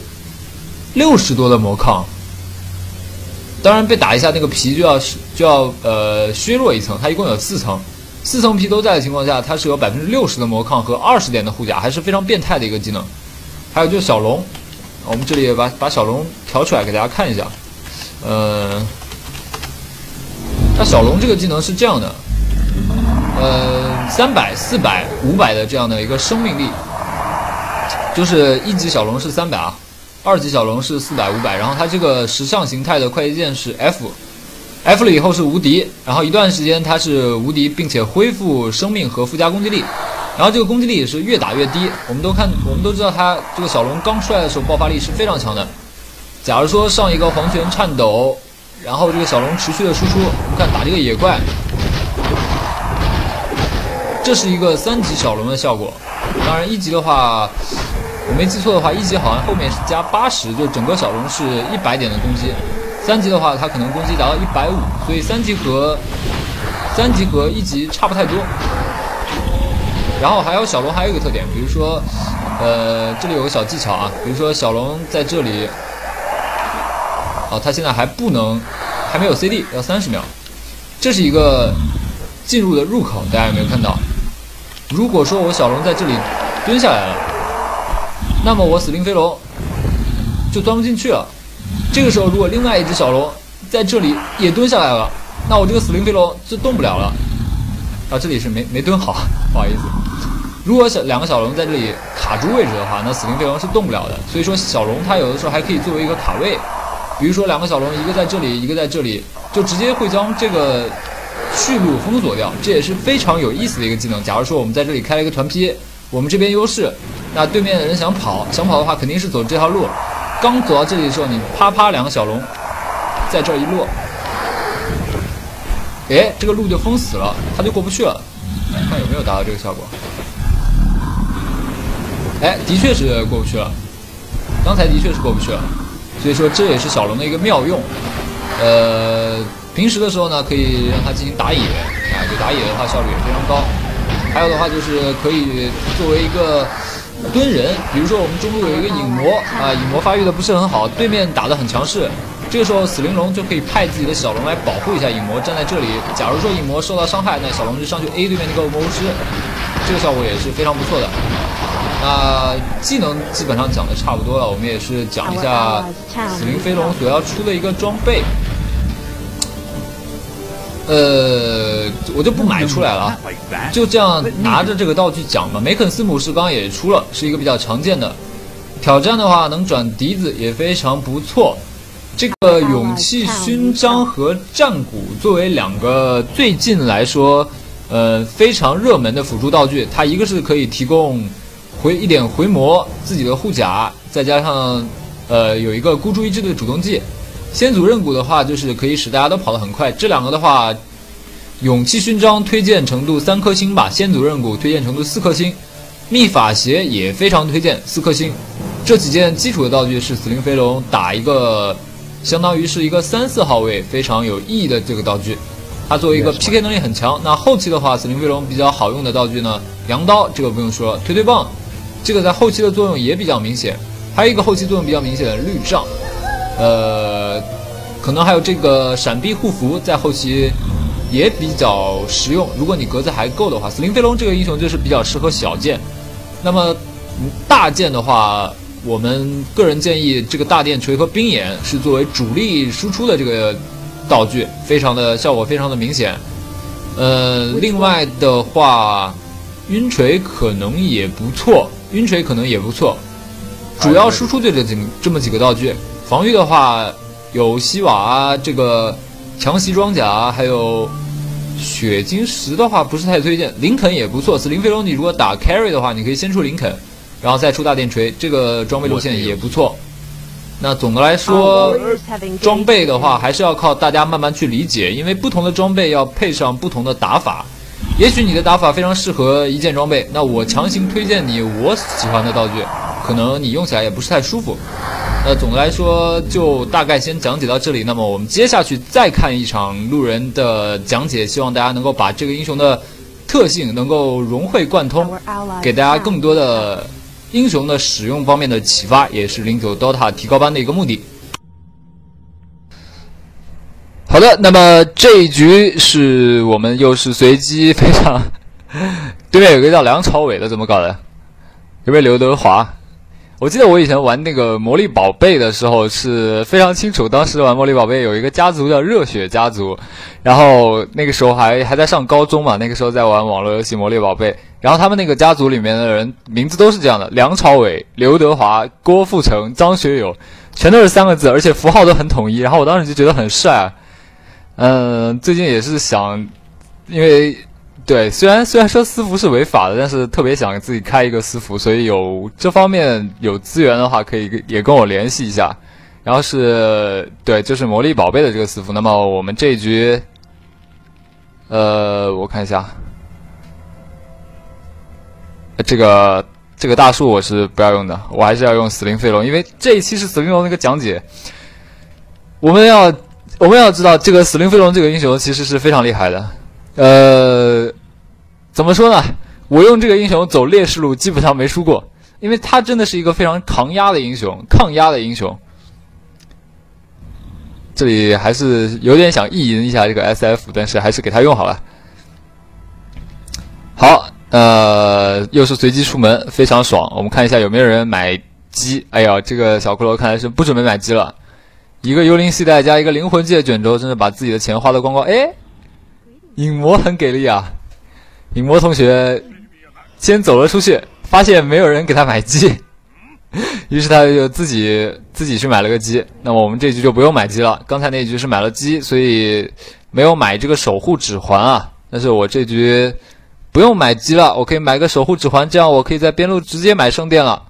多的魔抗。当然被打一下那个皮就要削弱1层，它一共有4层，4层皮都在的情况下，它是有60%的魔抗和20点的护甲，还是非常变态的一个技能。还有就是小龙，我们这里把小龙调出来给大家看一下。它小龙这个技能是这样的，300、400、500的这样的一个生命力，就是1级小龙是300啊。2级小龙是400、500，然后它这个石像形态的快捷键是 F 了以后是无敌，然后一段时间它是无敌，并且恢复生命和附加攻击力，然后这个攻击力也是越打越低。我们都知道它这个小龙刚出来的时候爆发力是非常强的。假如说上一个黄泉颤抖然后这个小龙持续的输出。我们看打这个野怪，这是一个3级小龙的效果。当然1级的话，我没记错的话，1级好像后面是加80，就整个小龙是100点的攻击。3级的话，它可能攻击达到150，所以3级和1级差不太多。然后还有小龙还有一个特点，比如说，这里有个小技巧啊，比如说小龙在这里，它现在还没有 CD， 要30秒，这是一个进入的入口，大家有没有看到？如果说我小龙在这里蹲下来了，那么我死灵飞龙就钻不进去了。这个时候，如果另外一只小龙在这里也蹲下来了，那我这个死灵飞龙就动不了了。这里是没蹲好，不好意思。如果2个小龙在这里卡住位置的话，那死灵飞龙是动不了的。所以说小龙它有的时候还可以作为一个卡位，比如说2个小龙，一个在这里，一个在这里，就直接会将这个去路封锁掉。这也是非常有意思的一个技能。假如说我们在这里开了一个团批，我们这边优势，那对面的人想跑的话，肯定是走这条路。刚走到这里的时候，你啪2个小龙在这一落，这个路就封死了，他就过不去了。看有没有达到这个效果。的确是过不去了，刚才的确是过不去了。所以说这也是小龙的一个妙用。平时的时候呢，可以让它进行打野，就打野的话效率也非常高。还有的话就是可以作为一个蹲人，比如说我们中路有一个影魔影魔发育的不是很好，对面打得很强势，这个时候死灵龙就可以派自己的小龙来保护一下影魔，站在这里。假如说影魔受到伤害，那小龙就上去 A 对面那个魔巫师，这个效果也是非常不错的。那技能基本上讲的差不多了，我们也是讲一下死灵飞龙所要出的一个装备。我就不买出来了，就这样拿着这个道具讲吧。梅肯斯姆士刚刚也出了，是一个比较常见的挑战的话，能转笛子也非常不错。这个勇气勋章和战鼓作为2个最近来说，非常热门的辅助道具，它一个是可以提供一点回魔自己的护甲，再加上有一个孤注一掷的主动技。先祖刃骨的话，就是可以使大家都跑得很快。这2个的话，勇气勋章推荐程度3颗星吧，先祖刃骨推荐程度4颗星，秘法鞋也非常推荐4颗星。这几件基础的道具是死灵飞龙打一个相当于是一个3、4号位非常有意义的这个道具，它作为一个 PK 能力很强。那后期的话，死灵飞龙比较好用的道具呢，羊刀这个不用说了，推推棒这个在后期的作用也比较明显，还有一个后期作用比较明显的绿杖。可能还有这个闪避护符在后期也比较实用，如果你格子还够的话。死灵飞龙这个英雄就是比较适合小剑，那么大剑的话，我们个人建议这个大电锤和冰眼是作为主力输出的这个道具，效果非常的明显。另外的话，晕锤可能也不错，主要输出对这么几个道具。防御的话，有西瓦这个强袭装甲，还有血晶石的话不是太推荐。林肯也不错，死灵飞龙你如果打 carry 的话，你可以先出林肯，然后再出大电锤，这个装备路线也不错。那总的来说，装备的话还是要靠大家慢慢去理解，因为不同的装备要配上不同的打法。也许你的打法非常适合一件装备，那我强行推荐你我喜欢的道具，可能你用起来也不是太舒服。总的来说就大概先讲解到这里，那么我们接下去再看一场路人的讲解，希望大家能够把这个英雄的特性能够融会贯通，给大家更多的英雄的使用方面的启发，也是09 DOTA 提高班的一个目的。好的，那么这一局是我们又是随机非常对面有个叫梁朝伟的，怎么搞的？有没有刘德华？我记得我以前玩那个魔力宝贝的时候是非常清楚，当时玩魔力宝贝有一个家族叫热血家族，然后那个时候还在上高中嘛，那个时候在玩网络游戏魔力宝贝，然后他们那个家族里面的人名字都是这样的：梁朝伟、刘德华、郭富城、张学友，全都是3个字，而且符号都很统一，然后我当时就觉得很帅啊。最近也是想，因为对，虽然说私服是违法的，但是特别想自己开一个私服，所以有这方面有资源的话，可以也跟我联系一下。然后是对，就是魔力宝贝的这个私服。那么我们这一局，我看一下，这个大树我是不要用的，我还是要用死灵飞龙，因为这一期是死灵龙那个讲解。我们要知道，这个死灵飞龙这个英雄其实是非常厉害的。怎么说呢？我用这个英雄走劣势路基本上没输过，因为他真的是一个非常抗压的英雄。这里还是有点想意淫一下这个 SF， 但是还是给他用好了。好，又是随机出门，非常爽。我们看一下有没有人买鸡。哎呀，这个小骷髅看来是不准备买鸡了。一个幽灵系带加一个灵魂界卷轴，真是把自己的钱花得光光。哎，影魔很给力啊！影魔同学先走了出去，发现没有人给他买鸡。于是他就自己去买了个鸡，那么我们这局就不用买鸡了。刚才那一局是买了鸡，所以没有买这个守护指环啊。但是我这局不用买鸡了，我可以买个守护指环，这样我可以在边路直接买圣殿了。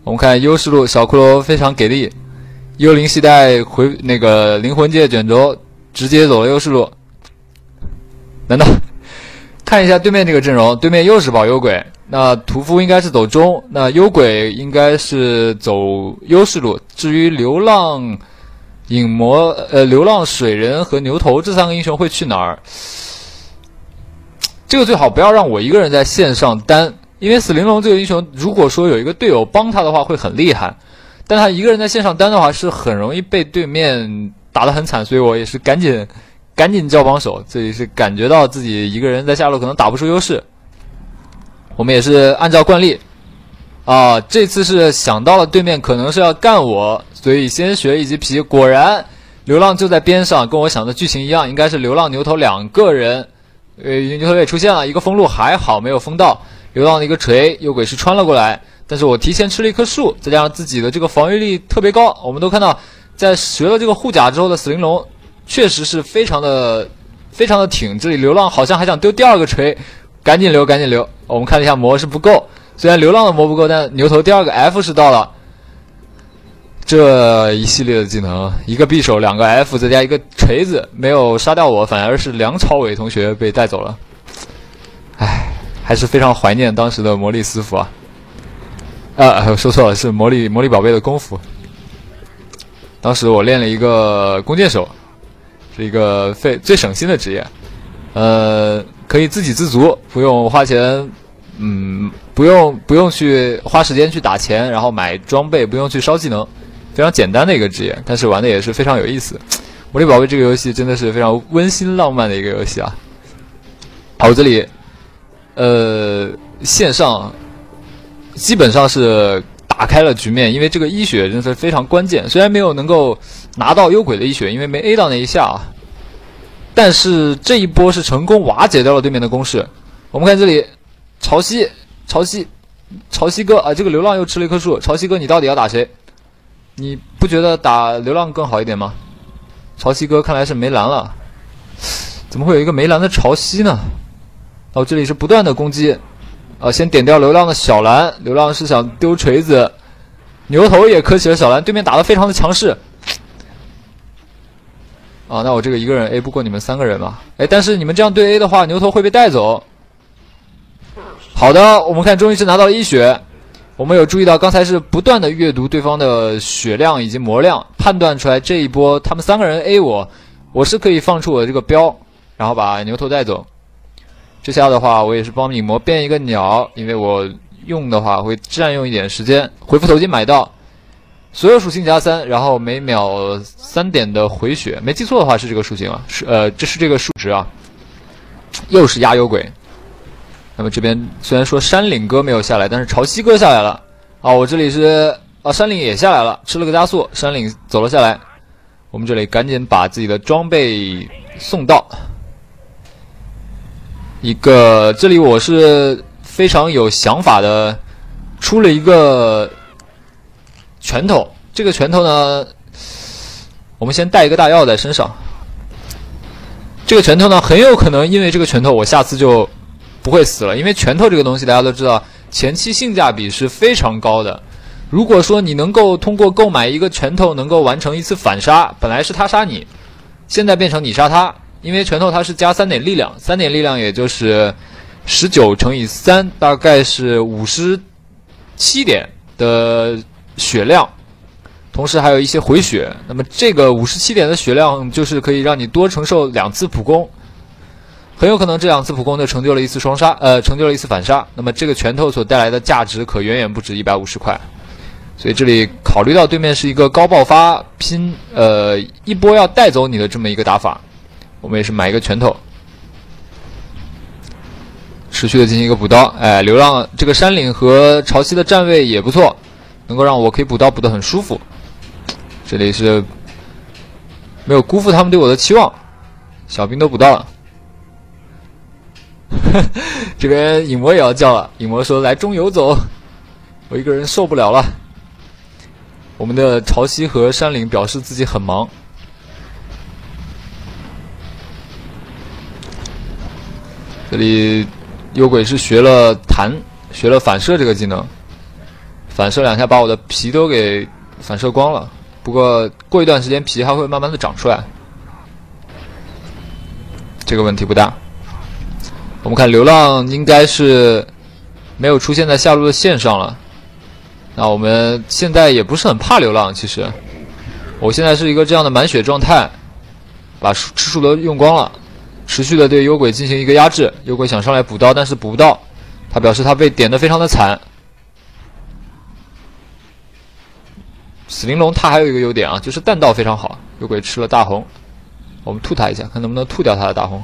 我们看优势路，小骷髅非常给力，幽灵系带回那个灵魂界卷轴，直接走了优势路。难道看一下对面这个阵容，对面又是保幽鬼。那屠夫应该是走中，那幽鬼应该是走优势路。至于流浪影魔、流浪水人和牛头这三个英雄会去哪儿？这个最好不要让我一个人在线上单，因为死灵龙这个英雄，如果说有一个队友帮他的话会很厉害，但他一个人在线上单的话是很容易被对面打得很惨，所以我也是赶紧叫帮手。这里是感觉到自己一个人在下路可能打不出优势。我们也是按照惯例这次是想到了对面可能是要干我，所以先学一级皮。果然流浪就在边上，跟我想的剧情一样，应该是流浪牛头两个人。牛头也出现了一个封路，还好没有封到。流浪的一个锤，幽鬼是穿了过来，但是我提前吃了一棵树，再加上自己的这个防御力特别高。我们都看到在学了这个护甲之后的死灵龙确实是非常的挺。这里流浪好像还想丢第二个锤，赶紧留。我们看了一下魔是不够，虽然流浪的魔不够，但牛头第二个 F 是到了。这一系列的技能，一个匕首，两个 F， 再加一个锤子，没有杀掉我，反而是梁朝伟同学被带走了。唉，还是非常怀念当时的魔力私服啊。说错了，是魔力宝贝的功夫。当时我练了一个弓箭手，是一个最省心的职业。可以自给自足，不用花钱，不用去花时间去打钱，然后买装备，不用去烧技能，非常简单的一个职业，但是玩的也是非常有意思。魔力宝贝这个游戏真的是非常温馨浪漫的一个游戏啊。好，这里线上基本上是打开了局面，因为这个一血真的是非常关键，虽然没有能够拿到幽鬼的一血，因为没 A 到那一下啊。但是这一波是成功瓦解掉了对面的攻势。我们看这里，潮汐哥啊，这个流浪又吃了一棵树。潮汐哥，你到底要打谁？你不觉得打流浪更好一点吗？潮汐哥看来是没蓝了，怎么会有一个没蓝的潮汐呢？这里是不断的攻击，先点掉流浪的小蓝，流浪是想丢锤子，牛头也磕起了小蓝，对面打得非常的强势。那我这个一个人 A 不过你们三个人嘛？但是你们这样对 A 的话，牛头会被带走。好的，我们看终于是拿到了一血。我们有注意到刚才是不断的阅读对方的血量以及魔量，判断出来这一波他们三个人 A 我是可以放出我的这个标，然后把牛头带走。这下的话我也是帮影魔变一个鸟，因为我用的话会占用一点时间。回复头巾买到所有属性加3，然后每秒3点的回血，没记错的话是这个属性啊，这是这个数值啊。又是压幽鬼。那么这边虽然说山岭哥没有下来，但是潮汐哥下来了。我这里是山岭也下来了，吃了个加速，山岭走了下来。我们这里赶紧把自己的装备送到。这里我是非常有想法的，出了一个拳头。这个拳头呢，我们先带一个大药在身上。这个拳头呢，很有可能因为这个拳头我下次就不会死了，因为拳头这个东西大家都知道前期性价比是非常高的。如果说你能够通过购买一个拳头能够完成一次反杀，本来是他杀你，现在变成你杀他，因为拳头它是加3点力量，3点力量也就是19乘以3，大概是57点的血量，同时还有一些回血。那么这个57点的血量就是可以让你多承受2次普攻，很有可能这2次普攻就成就了一次双杀，成就了一次反杀。那么这个拳头所带来的价值可远远不止150块。所以这里考虑到对面是一个高爆发拼一波要带走你的这么一个打法，我们也是买一个拳头，持续的进行一个补刀。流浪这个山岭和潮汐的站位也不错，能够让我可以补刀补得很舒服。这里是没有辜负他们对我的期望，小兵都补到了。这边影魔也要叫了，影魔说来中游走，我一个人受不了了。我们的潮汐和山岭表示自己很忙。这里幽鬼是学了弹，学了反射这个技能，反射2下把我的皮都给反射光了。不过过一段时间皮还会慢慢的长出来，这个问题不大。我们看流浪应该是没有出现在下路的线上了。那我们现在也不是很怕流浪，其实我现在是一个这样的满血状态，把吃数都用光了，持续的对幽鬼进行一个压制。幽鬼想上来补刀，但是补不到，他表示他被点得非常的惨。死灵龙他还有一个优点啊，就是弹道非常好。幽鬼吃了大红，我们吐他一下，看能不能吐掉他的大红。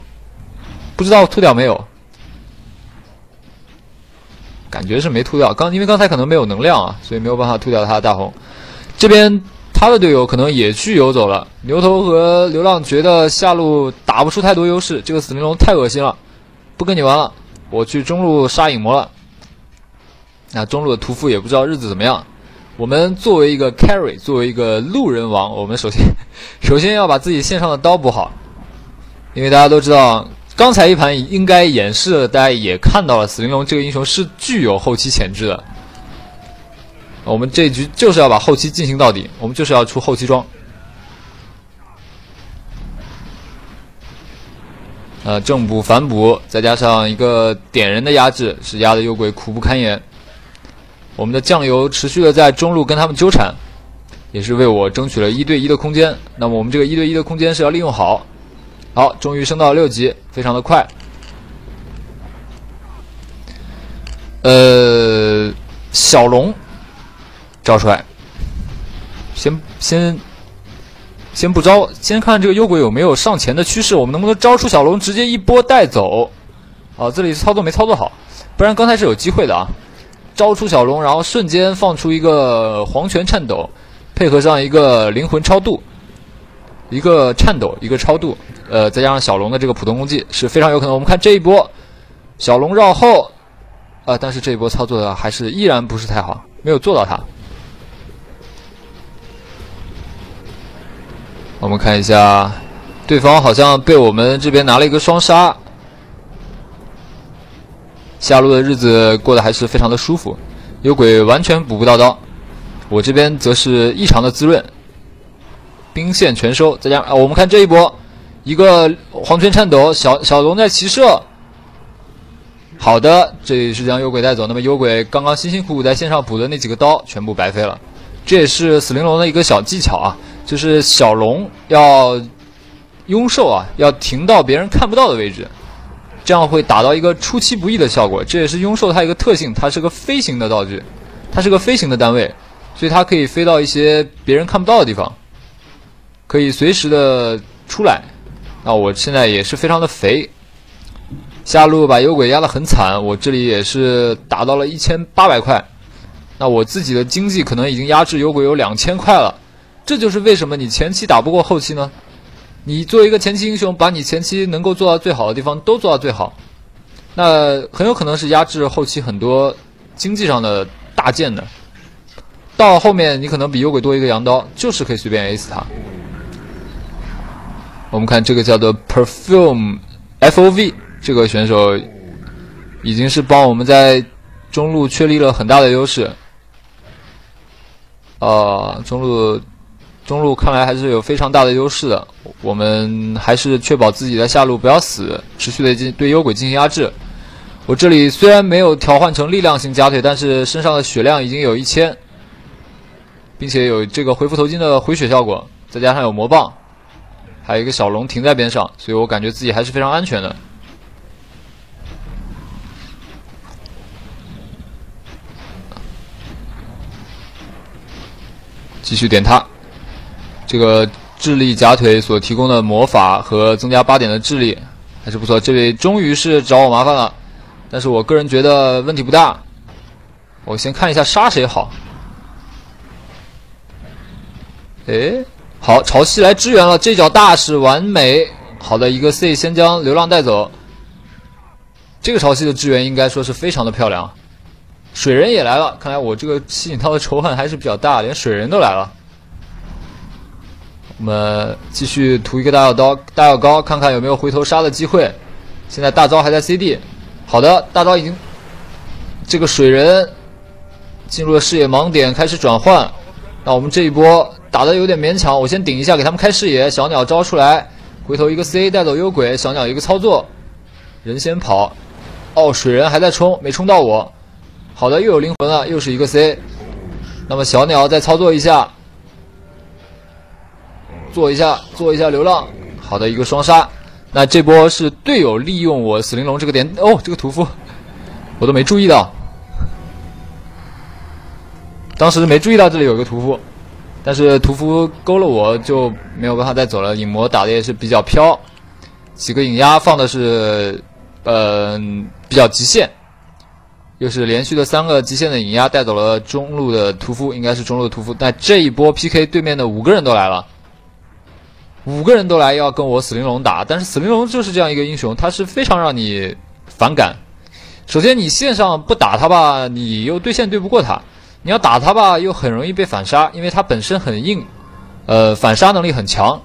不知道吐掉没有，感觉是没吐掉。因为刚才可能没有能量啊，所以没有办法吐掉他的大红。这边他的队友可能也去游走了，牛头和流浪觉得下路打不出太多优势，这个死灵龙太恶心了，不跟你玩了，我去中路杀影魔了。那中路的屠夫也不知道日子怎么样。我们作为一个 carry， 作为一个路人王，我们首先要把自己线上的刀补好，因为大家都知道，刚才一盘应该演示了，大家也看到了，死灵龙这个英雄是具有后期潜质的。我们这一局就是要把后期进行到底，我们就是要出后期装。正补反补，再加上一个点人的压制，是压的幽鬼苦不堪言。我们的酱油持续的在中路跟他们纠缠，也是为我争取了1对1的空间。那么我们这个1对1的空间是要利用好。好，终于升到了6级，非常的快。小龙招出来，先不招，先看这个幽鬼有没有上前的趋势，我们能不能招出小龙直接一波带走？这里操作没操作好，不然刚才是有机会的啊。招出小龙，然后瞬间放出一个黄泉颤抖，配合上一个灵魂超度，一个颤抖，一个超度，再加上小龙的这个普通攻击是非常有可能。我们看这一波，小龙绕后，但是这一波操作的还是依然不是太好，没有做到他。我们看一下，对方好像被我们这边拿了一个双杀。下路的日子过得还是非常的舒服，幽鬼完全补不到刀，我这边则是异常的滋润，兵线全收，再加上我们看这一波，一个黄泉颤抖，小龙在骑射，好的，这里是将幽鬼带走。那么幽鬼刚刚辛辛苦苦在线上补的那几个刀全部白费了，这也是死灵龙的一个小技巧啊，就是小龙要拥兽啊，要停到别人看不到的位置。这样会达到一个出其不意的效果，这也是拥兽它一个特性，它是个飞行的道具，它是个飞行的单位，所以它可以飞到一些别人看不到的地方，可以随时的出来。那我现在也是非常的肥，下路把幽鬼压得很惨，我这里也是打到了1800块，那我自己的经济可能已经压制幽鬼有2000块了，这就是为什么你前期打不过后期呢？你作为一个前期英雄，把你前期能够做到最好的地方都做到最好，那很有可能是压制后期很多经济上的大件的。到后面你可能比幽鬼多一个羊刀，就是可以随便 A 死他。我们看这个叫做 Perfume FOV 这个选手，已经是帮我们在中路确立了很大的优势。中路看来还是有非常大的优势的，我们还是确保自己的下路不要死，持续的对幽鬼进行压制。我这里虽然没有调换成力量型夹腿，但是身上的血量已经有1000，并且有这个回复头巾的回血效果，再加上有魔棒，还有一个小龙停在边上，所以我感觉自己还是非常安全的。继续点他，这个智力夹腿所提供的魔法和增加8点的智力还是不错。这位终于是找我麻烦了，但是我个人觉得问题不大。我先看一下杀谁好。诶，好，潮汐来支援了，这脚大是完美。好的，一个 C 先将流浪带走。这个潮汐的支援应该说是非常的漂亮。水人也来了，看来我这个吸引到的仇恨还是比较大，连水人都来了。我们继续涂一个大药膏，看看有没有回头杀的机会。现在大招还在 CD， 好的，大招已经，这个水人进入了视野盲点，开始转换。那我们这一波打得有点勉强，我先顶一下，给他们开视野。小鸟招出来，回头一个 C 带走幽鬼，小鸟一个操作，人先跑。哦，水人还在冲，没冲到我。好的，又有灵魂了，又是一个 C。那么小鸟再操作一下，做一下流浪。好的，一个双杀。那这波是队友利用我死灵龙这个点，哦，这个屠夫我都没注意到，当时没注意到这里有个屠夫，但是屠夫勾了我就没有办法再走了。影魔打的也是比较飘，几个影压放的是比较极限。又是连续的3个极限的影压带走了中路的屠夫，应该是中路的屠夫。但这一波 PK 对面的5个人都来了，5个人都来要跟我死灵龙打，但是死灵龙就是这样一个英雄，他是非常让你反感。首先你线上不打他吧，你又对线对不过他；你要打他吧，又很容易被反杀，因为他本身很硬，反杀能力很强。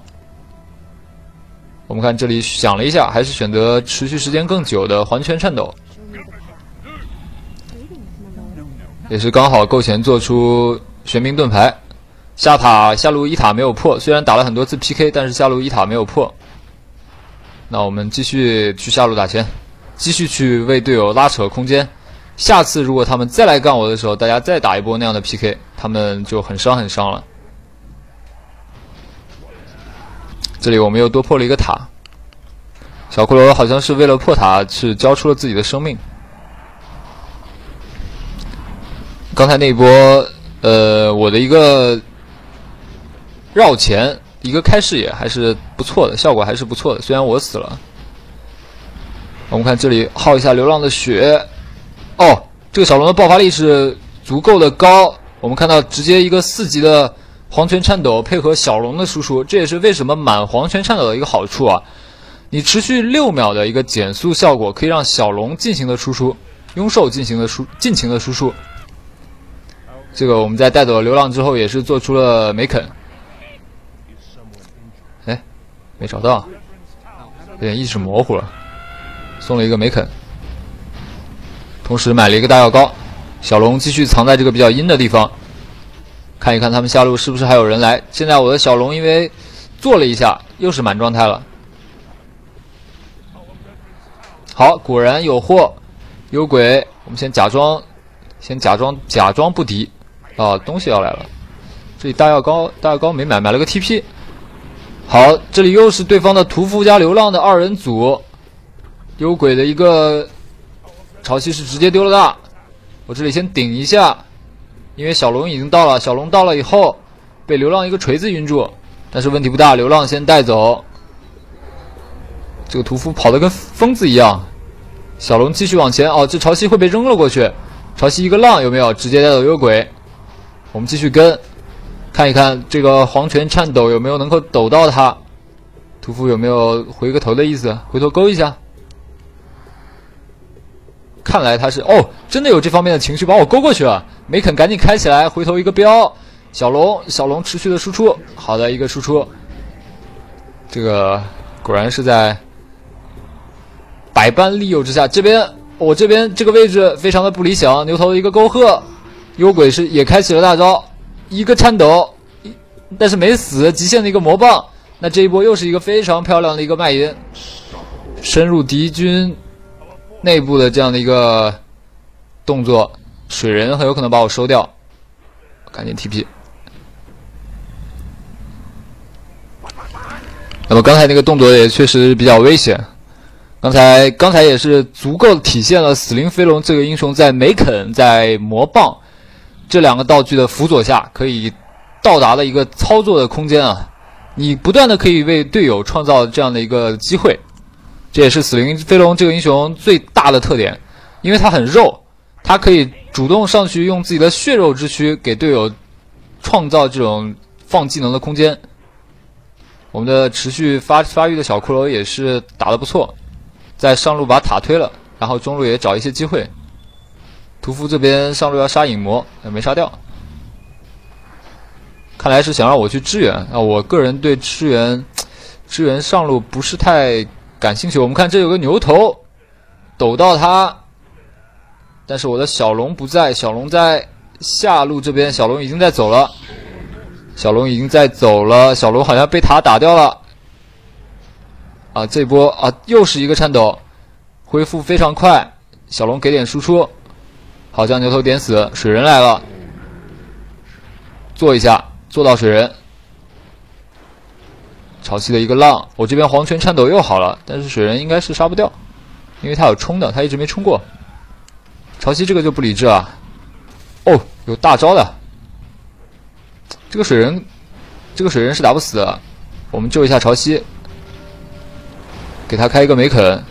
我们看这里想了一下，还是选择持续时间更久的环圈颤抖。也是刚好够前做出玄冥盾牌，下路1塔没有破，虽然打了很多次 PK， 但是下路1塔没有破。那我们继续去下路打钱，继续去为队友拉扯空间。下次如果他们再来干我的时候，大家再打一波那样的 PK， 他们就很伤了。这里我们又多破了一个塔，小骷髅好像是为了破塔是交出了自己的生命。刚才那一波，我的一个绕前，一个开视野还是不错的，效果还是不错的。虽然我死了，我们看这里耗一下流浪的血。哦，这个小龙的爆发力是足够的高。我们看到直接一个4级的黄泉颤抖配合小龙的输出，这也是为什么满黄泉颤抖的一个好处啊！你持续6秒的一个减速效果，可以让小龙尽情的输出，拥兽尽情的输出。这个我们在带走流浪之后也是做出了梅肯，哎，没找到，有点意识模糊了，送了一个梅肯，同时买了一个大药膏。小龙继续藏在这个比较阴的地方，看一看他们下路是不是还有人来。现在我的小龙因为做了一下，又是满状态了。好，果然有货，幽鬼，我们先假装不敌。啊，东西要来了！这里大药膏没买，买了个 TP。好，这里又是对方的屠夫加流浪的2人组，幽鬼的一个潮汐是直接丢了大。我这里先顶一下，因为小龙已经到了。小龙到了以后，被流浪一个锤子晕住，但是问题不大，流浪先带走。这个屠夫跑得跟疯子一样，小龙继续往前。哦，这潮汐会被扔了过去，潮汐一个浪有没有？直接带走幽鬼。我们继续跟，看一看这个黄泉颤抖有没有能够抖到他，屠夫有没有回个头的意思？回头勾一下。看来他是真的有这方面的情绪，把我勾过去了。梅肯赶紧开起来，回头一个标，小龙持续的输出，好的一个输出。这个果然是在百般利诱之下，我这边这个位置非常的不理想，牛头一个沟壑。幽鬼是也开启了大招，一个颤抖，但是没死，极限的一个魔棒。那这一波又是一个非常漂亮的一个卖淫，深入敌军内部的这样的一个动作，水人很有可能把我收掉，赶紧 TP。那么刚才那个动作也确实比较危险，刚才也是足够体现了死灵飞龙这个英雄在梅肯、在魔棒这两个道具的辅佐下可以到达的一个操作的空间啊！你不断的可以为队友创造这样的一个机会，这也是死灵飞龙这个英雄最大的特点，因为他很肉，他可以主动上去用自己的血肉之躯给队友创造这种放技能的空间。我们的持续发育的小骷髅也是打得不错，在上路把塔推了，然后中路也找一些机会。屠夫这边上路要杀影魔，没杀掉，看来是想让我去支援啊！我个人对支援上路不是太感兴趣。我们看这有个牛头，抖到他，但是我的小龙不在，小龙在下路这边，小龙已经在走了。小龙好像被塔打掉了啊！这波啊又是一个颤抖，恢复非常快，小龙给点输出，好将牛头点死，水人来了，做一下，做到水人，潮汐的一个浪，我这边黄泉颤抖又好了，但是水人应该是杀不掉，因为他有冲的，他一直没冲过。潮汐这个就不理智啊！哦，有大招的。这个水人是打不死的，我们救一下潮汐，给他开一个梅肯，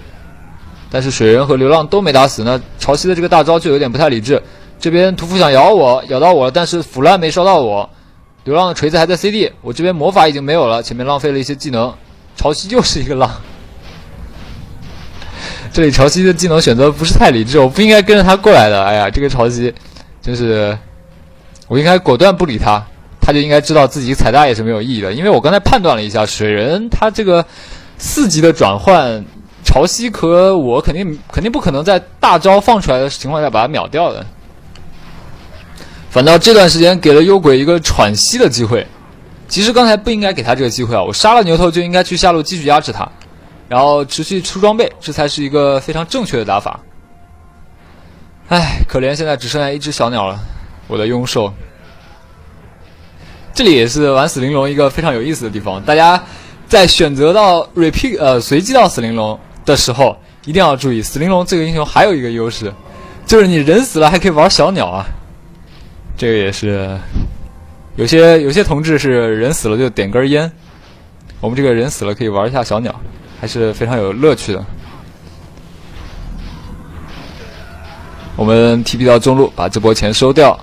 但是水人和流浪都没打死，那潮汐的这个大招就有点不太理智。这边屠夫想咬到我了，但是腐烂没烧到我，流浪的锤子还在 CD， 我这边魔法已经没有了，前面浪费了一些技能，潮汐又是一个浪。这里潮汐的技能选择不是太理智，我不应该跟着他过来的。哎呀，这个潮汐真是，我应该果断不理他。他就应该知道自己踩大也是没有意义的，因为我刚才判断了一下，水人他这个4级的转换，潮汐和我肯定不可能在大招放出来的情况下把他秒掉的。反倒这段时间给了幽鬼一个喘息的机会，其实刚才不应该给他这个机会啊！我杀了牛头就应该去下路继续压制他，然后持续出装备，这才是一个非常正确的打法。唉，可怜现在只剩下一只小鸟了，我的庸兽。这里也是玩死灵龙一个非常有意思的地方，大家在选择到随机到死灵龙的时候，一定要注意，死灵龙这个英雄还有一个优势，就是你人死了还可以玩小鸟啊。这个也是有些同志是人死了就点根烟，我们这个人死了可以玩一下小鸟，还是非常有乐趣的。我们 TP 到中路，把这波钱收掉。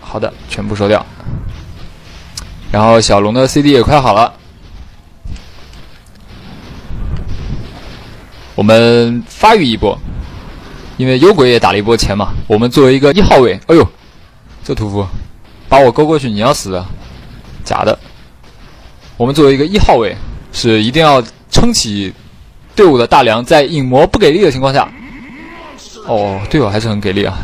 好的，全部收掉。然后小龙的 CD 也快好了，我们发育一波，因为幽鬼也打了一波钱嘛。我们作为一个1号位，哎呦，这屠夫把我勾过去，你要死的，假的。我们作为一个1号位，是一定要撑起队伍的大梁，在影魔不给力的情况下，哦，队友还是很给力啊。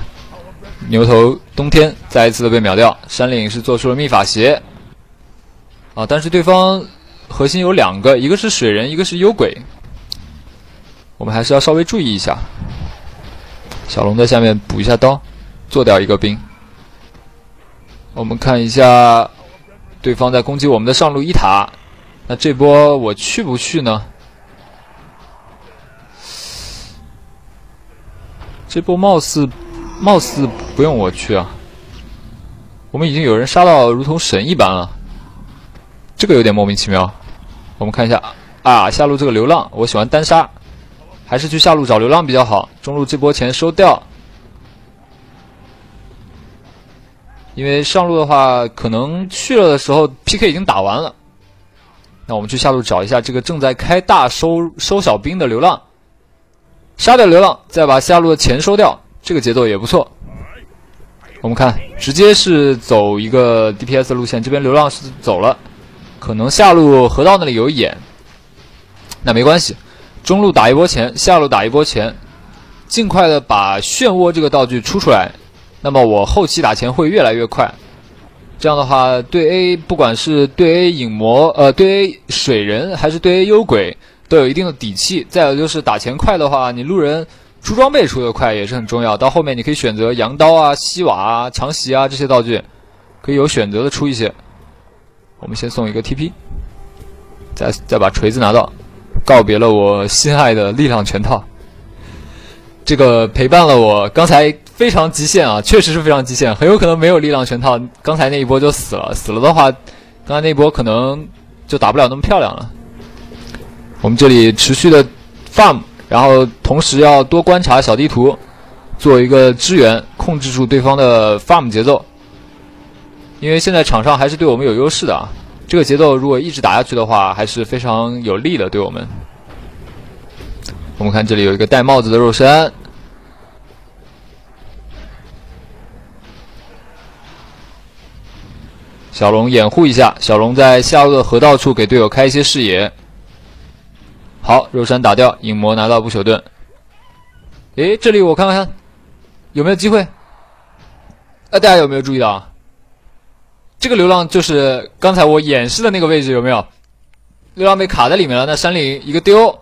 牛头冬天再一次的被秒掉，山岭是做出了秘法鞋啊，但是对方核心有2个，一个是水人，一个是幽鬼，我们还是要稍微注意一下。小龙在下面补一下刀，做掉一个兵。我们看一下对方在攻击我们的上路1塔，那这波我去不去呢？这波貌似不用我去啊，我们已经有人杀到如同神一般了，这个有点莫名其妙。我们看一下啊，下路这个流浪，我喜欢单杀，还是去下路找流浪比较好。中路这波钱收掉，因为上路的话可能去了的时候 PK 已经打完了。那我们去下路找一下这个正在开大收小兵的流浪，杀掉流浪，再把下路的钱收掉。这个节奏也不错，我们看直接是走一个 DPS 路线，这边流浪是走了，可能下路河道那里有眼，那没关系，中路打一波钱，下路打一波钱，尽快的把漩涡这个道具出来，那么我后期打钱会越来越快。这样的话，对 A 不管是对 A 影魔对 A 水人还是对 A 幽鬼都有一定的底气。再有就是打钱快的话，你路人出装备出得快也是很重要。到后面你可以选择羊刀啊、西瓦啊、强袭啊这些道具，可以有选择的出一些。我们先送一个 TP， 再把锤子拿到，告别了我心爱的力量拳套。这个陪伴了我刚才非常极限啊，确实是非常极限，很有可能没有力量拳套，刚才那一波就死了。死了的话，刚才那一波可能就打不了那么漂亮了。我们这里持续的 farm， 然后同时要多观察小地图，做一个支援，控制住对方的 farm 节奏。因为现在场上还是对我们有优势的啊，这个节奏如果一直打下去的话，还是非常有利的对我们。我们看这里有一个戴帽子的肉身，小龙掩护一下，小龙在下路的河道处给队友开一些视野。好，肉山打掉，影魔拿到不朽盾。诶，这里我看看有没有机会。大家有没有注意到啊？这个流浪就是刚才我演示的那个位置，有没有？流浪被卡在里面了，那山里一个丢。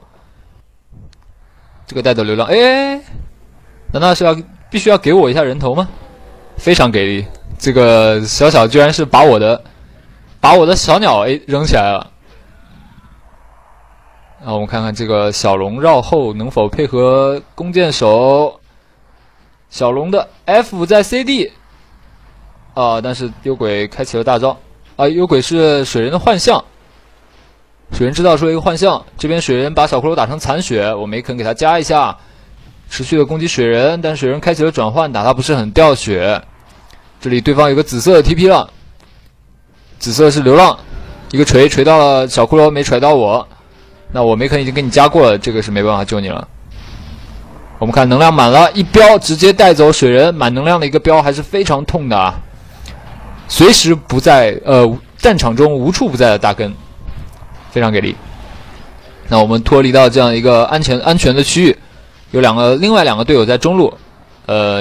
这个带走流浪，哎，难道是必须要给我一下人头吗？非常给力，这个小小居然是把我的小鸟扔起来了。我们看看这个小龙绕后能否配合弓箭手。小龙的 F 在 CD， 但是幽鬼开启了大招。幽鬼是水人的幻象。水人制造出了一个幻象，这边水人把小骷髅打成残血，我没肯给他加一下，持续的攻击水人，但水人开启了转换，打他不是很掉血。这里对方有个紫色的 TP 了，紫色是流浪，一个锤到了小骷髅，没锤到我，那我没肯已经给你加过了，这个是没办法救你了。我们看能量满了，一镖直接带走水人，满能量的一个镖还是非常痛的啊，随时不在战场中无处不在的大根。非常给力。那我们脱离到这样一个安全的区域，有另外两个队友在中路，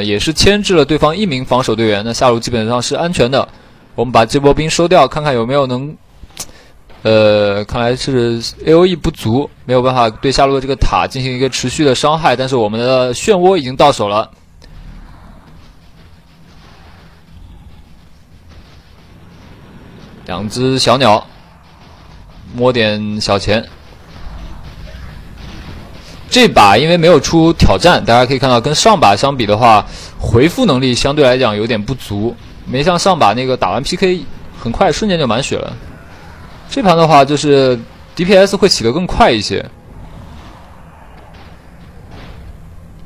也是牵制了对方一名防守队员。那下路基本上是安全的。我们把这波兵收掉，看看有没有能，看来是 AOE 不足，没有办法对下路的这个塔进行一个持续的伤害。但是我们的漩涡已经到手了。两只小鸟。摸点小钱，这把因为没有出挑战，大家可以看到跟上把相比的话，回复能力相对来讲有点不足，没像上把那个打完 PK 很快瞬间就满血了。这盘的话就是 DPS 会起得更快一些。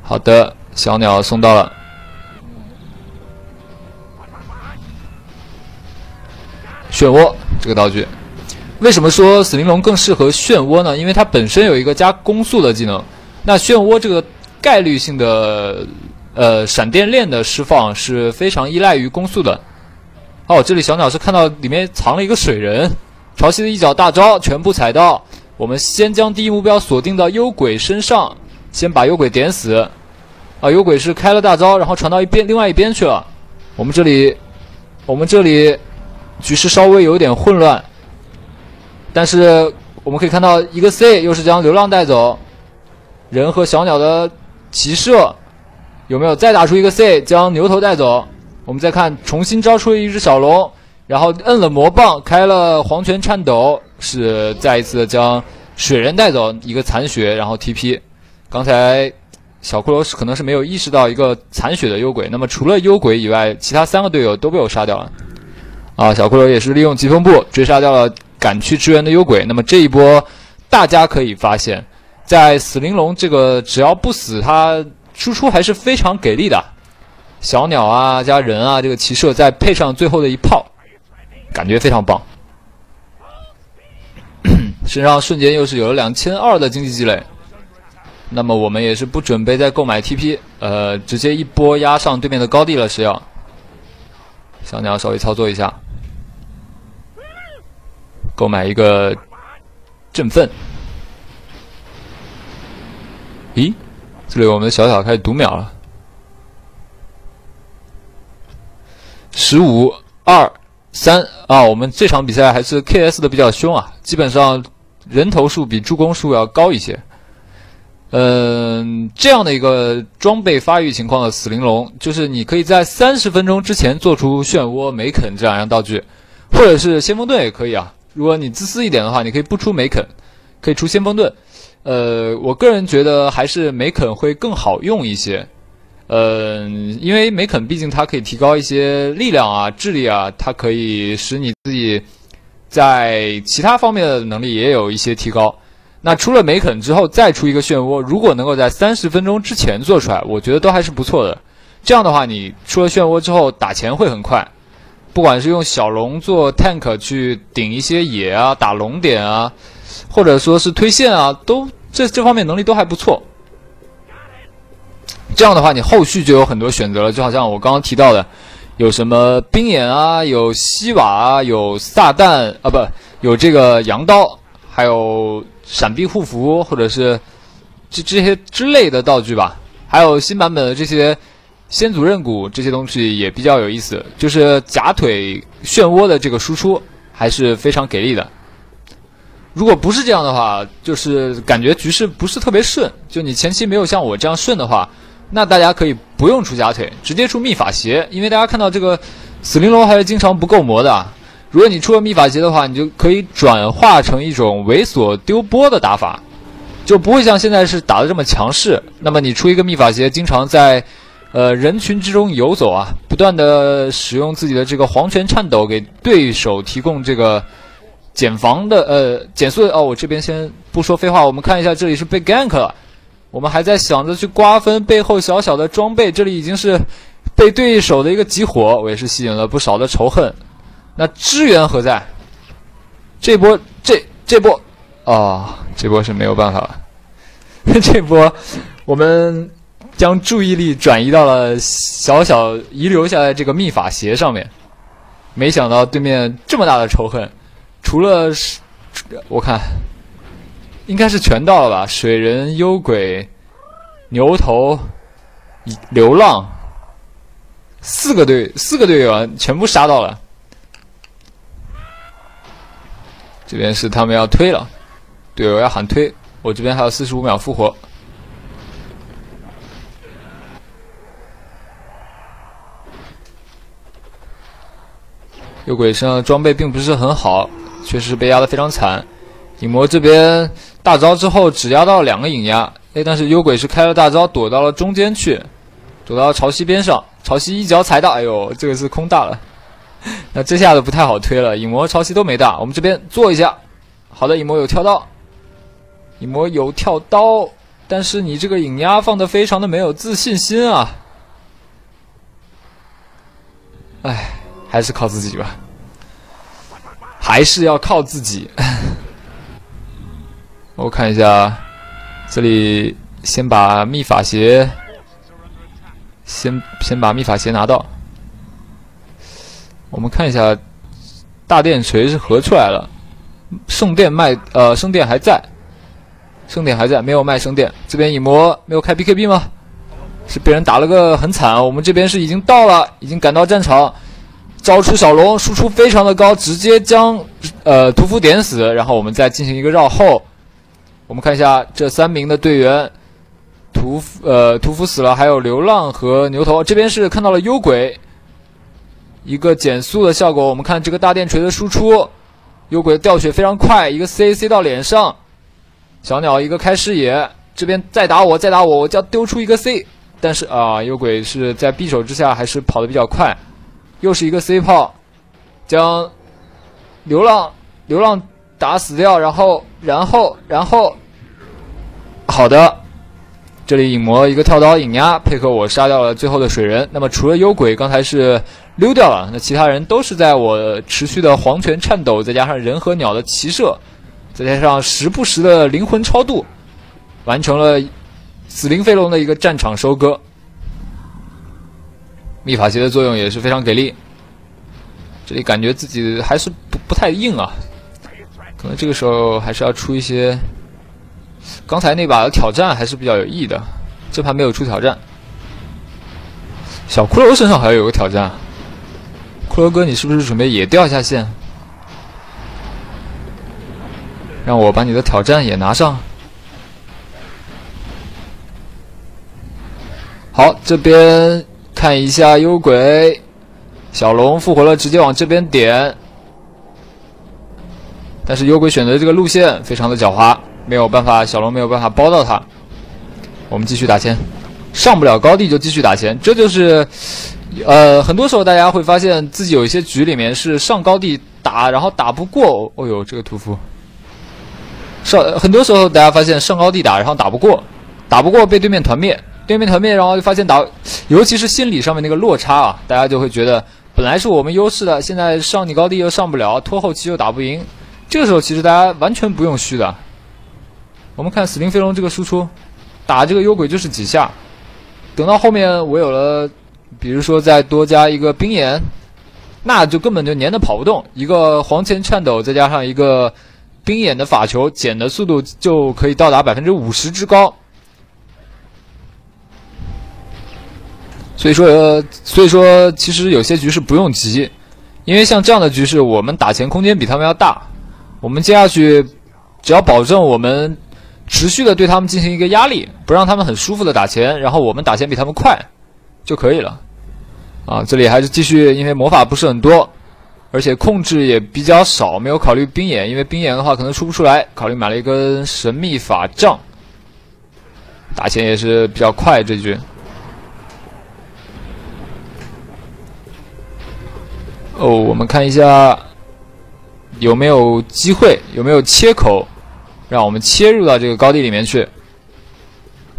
好的，小鸟送到了。漩涡这个道具。为什么说死灵龙更适合漩涡呢？因为它本身有一个加攻速的技能，那漩涡这个概率性的闪电链的释放是非常依赖于攻速的。这里小鸟是看到里面藏了一个水人，潮汐的一脚大招全部踩到。我们先将第一目标锁定到幽鬼身上，先把幽鬼点死。幽鬼是开了大招，然后传到另外一边去了。我们这里局势稍微有点混乱。但是我们可以看到一个 C 又是将流浪带走，人和小鸟的骑射有没有再打出一个 C 将牛头带走？我们再看重新招出了一只小龙，然后摁了魔棒，开了黄泉颤抖，是再一次的将水人带走一个残血，然后 TP。刚才小骷髅可能是没有意识到一个残血的幽鬼，那么除了幽鬼以外，其他3个队友都被我杀掉了。小骷髅也是利用疾风步追杀掉了赶去支援的幽鬼。那么这一波大家可以发现，在死灵龙这个只要不死，它输出还是非常给力的。小鸟啊加人啊，这个骑射再配上最后的一炮，感觉非常棒。身上瞬间又是有了2200的经济积累。那么我们也是不准备再购买 TP， 直接一波压上对面的高地了，是要。小鸟稍微操作一下。购买一个振奋。咦，这里我们的小小开始读秒了。15、2、3啊，我们这场比赛还是 KS 的比较凶啊，基本上人头数比助攻数要高一些。这样的一个装备发育情况的死灵龙，就是你可以在30分钟之前做出漩涡、梅肯这两样道具，或者是先锋盾也可以啊。如果你自私一点的话，你可以不出梅肯，可以出先锋盾。我个人觉得还是梅肯会更好用一些。因为梅肯毕竟它可以提高一些力量啊、智力啊，它可以使你自己在其他方面的能力也有一些提高。那出了梅肯之后再出一个漩涡，如果能够在30分钟之前做出来，我觉得都还是不错的。这样的话，你出了漩涡之后打钱会很快，不管是用小龙做 tank 去顶一些野啊、打龙点啊，或者说是推线啊，都这方面能力都还不错。这样的话，你后续就有很多选择了，就好像我刚刚提到的，有什么冰眼啊，有西瓦啊，有撒旦啊，不，有这个羊刀，还有闪避护符，或者是这些之类的道具吧。还有新版本的这些先祖刃骨，这些东西也比较有意思，就是假腿漩涡的这个输出还是非常给力的。如果不是这样的话，就是感觉局势不是特别顺，就你前期没有像我这样顺的话，那大家可以不用出假腿，直接出秘法鞋，因为大家看到这个死灵龙还是经常不够魔的。如果你出了秘法鞋的话，你就可以转化成一种猥琐丢波的打法，就不会像现在是打得这么强势。那么你出一个秘法鞋，经常在人群之中游走啊，不断的使用自己的这个黄泉颤抖给对手提供这个减防的减速的。我这边先不说废话，我们看一下这里是被 gank 了，我们还在想着去瓜分背后小小的装备，这里已经是被对手的一个集火，我也是吸引了不少的仇恨。那支援何在？这波这波这波是没有办法了。这波我们将注意力转移到了小小遗留下来这个秘法鞋上面，没想到对面这么大的仇恨，除了我看应该是全到了吧，水人、幽鬼、牛头、流浪，四个队员全部杀到了。这边是他们要推了，队友要喊推，我这边还有45秒复活。幽鬼身上的装备并不是很好，确实被压得非常惨。影魔这边大招之后只压到了2个影压，但是幽鬼是开了大招躲到了中间去，躲到潮汐边上，潮汐一脚踩到，哎呦，这个是空大了。那这下子不太好推了，影魔潮汐都没大，我们这边做一下。好的，影魔有跳刀，影魔有跳刀，但是你这个影压放得非常的没有自信心啊。哎，还是靠自己吧，还是要靠自己。我看一下，这里先把秘法鞋，先把秘法鞋拿到。我们看一下，大电锤是合出来了，圣殿圣殿还在，没有卖圣殿。这边影魔没有开 BKB 吗？是被人打了个很惨。我们这边是已经到了，已经赶到战场，招出小龙，输出非常的高，直接将屠夫点死，然后我们再进行一个绕后。我们看一下这3名的队员，屠夫死了，还有流浪和牛头。这边是看到了幽鬼。一个减速的效果，我们看这个大电锤的输出，幽鬼掉血非常快，一个 C 到脸上，小鸟一个开视野，这边再打我，我就要丢出一个 C， 但是幽鬼是在匕首之下还是跑得比较快，又是一个 C 炮，将流浪打死掉，然后，好的。这里影魔一个跳刀影压，配合我杀掉了最后的水人。那么除了幽鬼刚才是溜掉了，那其他人都是在我持续的黄泉颤抖，再加上人和鸟的骑射，再加上时不时的灵魂超度，完成了死灵飞龙的一个战场收割。秘法鞋的作用也是非常给力。这里感觉自己还是不太硬啊，可能这个时候还是要出一些。刚才那把的挑战还是比较有意义的，这盘没有出挑战。小骷髅身上好像有个挑战，骷髅哥，你是不是准备也掉下线？让我把你的挑战也拿上。好，这边看一下幽鬼，小龙复活了，直接往这边点。但是幽鬼选择这个路线非常的狡猾，没有办法，小龙没有办法包到他。我们继续打钱，上不了高地就继续打钱，这就是，很多时候大家会发现自己有一些局里面是上高地打，然后打不过。哦呦，这个屠夫。很多时候大家发现上高地打，然后打不过被对面团灭，然后就发现尤其是心理上面那个落差啊，大家就会觉得本来是我们优势的，现在上你高地又上不了，拖后期又打不赢。这个时候其实大家完全不用虚的。我们看死灵飞龙这个输出，打这个幽鬼就是几下，等到后面我有了，比如说再多加一个冰眼，那就根本就粘的跑不动。一个黄钱颤抖，再加上一个冰眼的法球，减的速度就可以到达50%之高。所以说，其实有些局势不用急，因为像这样的局势，我们打钱空间比他们要大。我们接下去只要保证我们持续的对他们进行一个压力，不让他们很舒服的打钱，然后我们打钱比他们快就可以了。啊，这里还是继续，因为魔法不是很多，而且控制也比较少，没有考虑冰眼，因为冰眼的话可能出不出来，考虑买了一根神秘法杖，打钱也是比较快这局。哦，我们看一下有没有机会，有没有切口，让我们切入到这个高地里面去。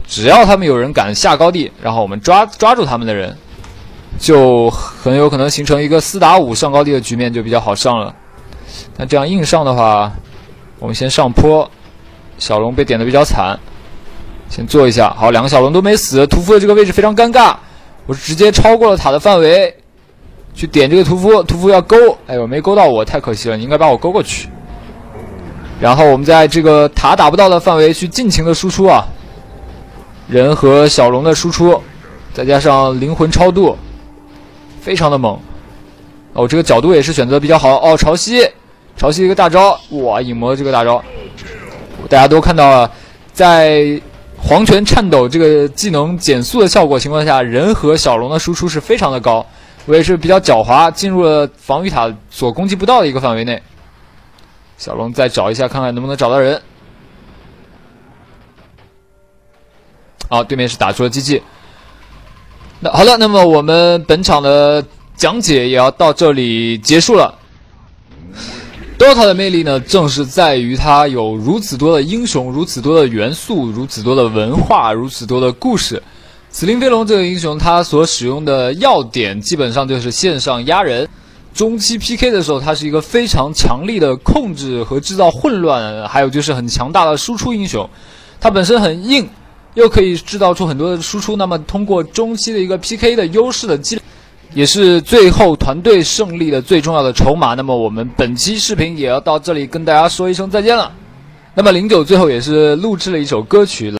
只要他们有人敢下高地，然后我们抓住他们的人，就很有可能形成一个4打5上高地的局面，就比较好上了。但这样硬上的话，我们先上坡，小龙被点的比较惨，先做一下。好，两个小龙都没死，屠夫的这个位置非常尴尬，我直接超过了塔的范围。去点这个屠夫要勾，哎呦，没勾到我，太可惜了，你应该把我勾过去。然后我们在这个塔打不到的范围去尽情的输出啊，人和小龙的输出，再加上灵魂超度，非常的猛。哦，这个角度也是选择比较好。哦，潮汐一个大招，哇，影魔这个大招，大家都看到了，在黄泉颤抖这个技能减速的效果情况下，人和小龙的输出是非常的高。我也是比较狡猾，进入了防御塔所攻击不到的一个范围内。小龙再找一下，看看能不能找到人。好，对面是打出了机器。好的，那么我们本场的讲解也要到这里结束了。DOTA 的魅力呢，正是在于它有如此多的英雄，如此多的元素，如此多的文化，如此多的故事。死灵飞龙这个英雄，他所使用的要点基本上就是线上压人，中期 PK 的时候，他是一个非常强力的控制和制造混乱，还有就是很强大的输出英雄。他本身很硬，又可以制造出很多的输出，那么通过中期的一个 PK 的优势的积累，也是最后团队胜利的最重要的筹码。那么我们本期视频也要到这里跟大家说一声再见了。那么09最后也是录制了一首歌曲。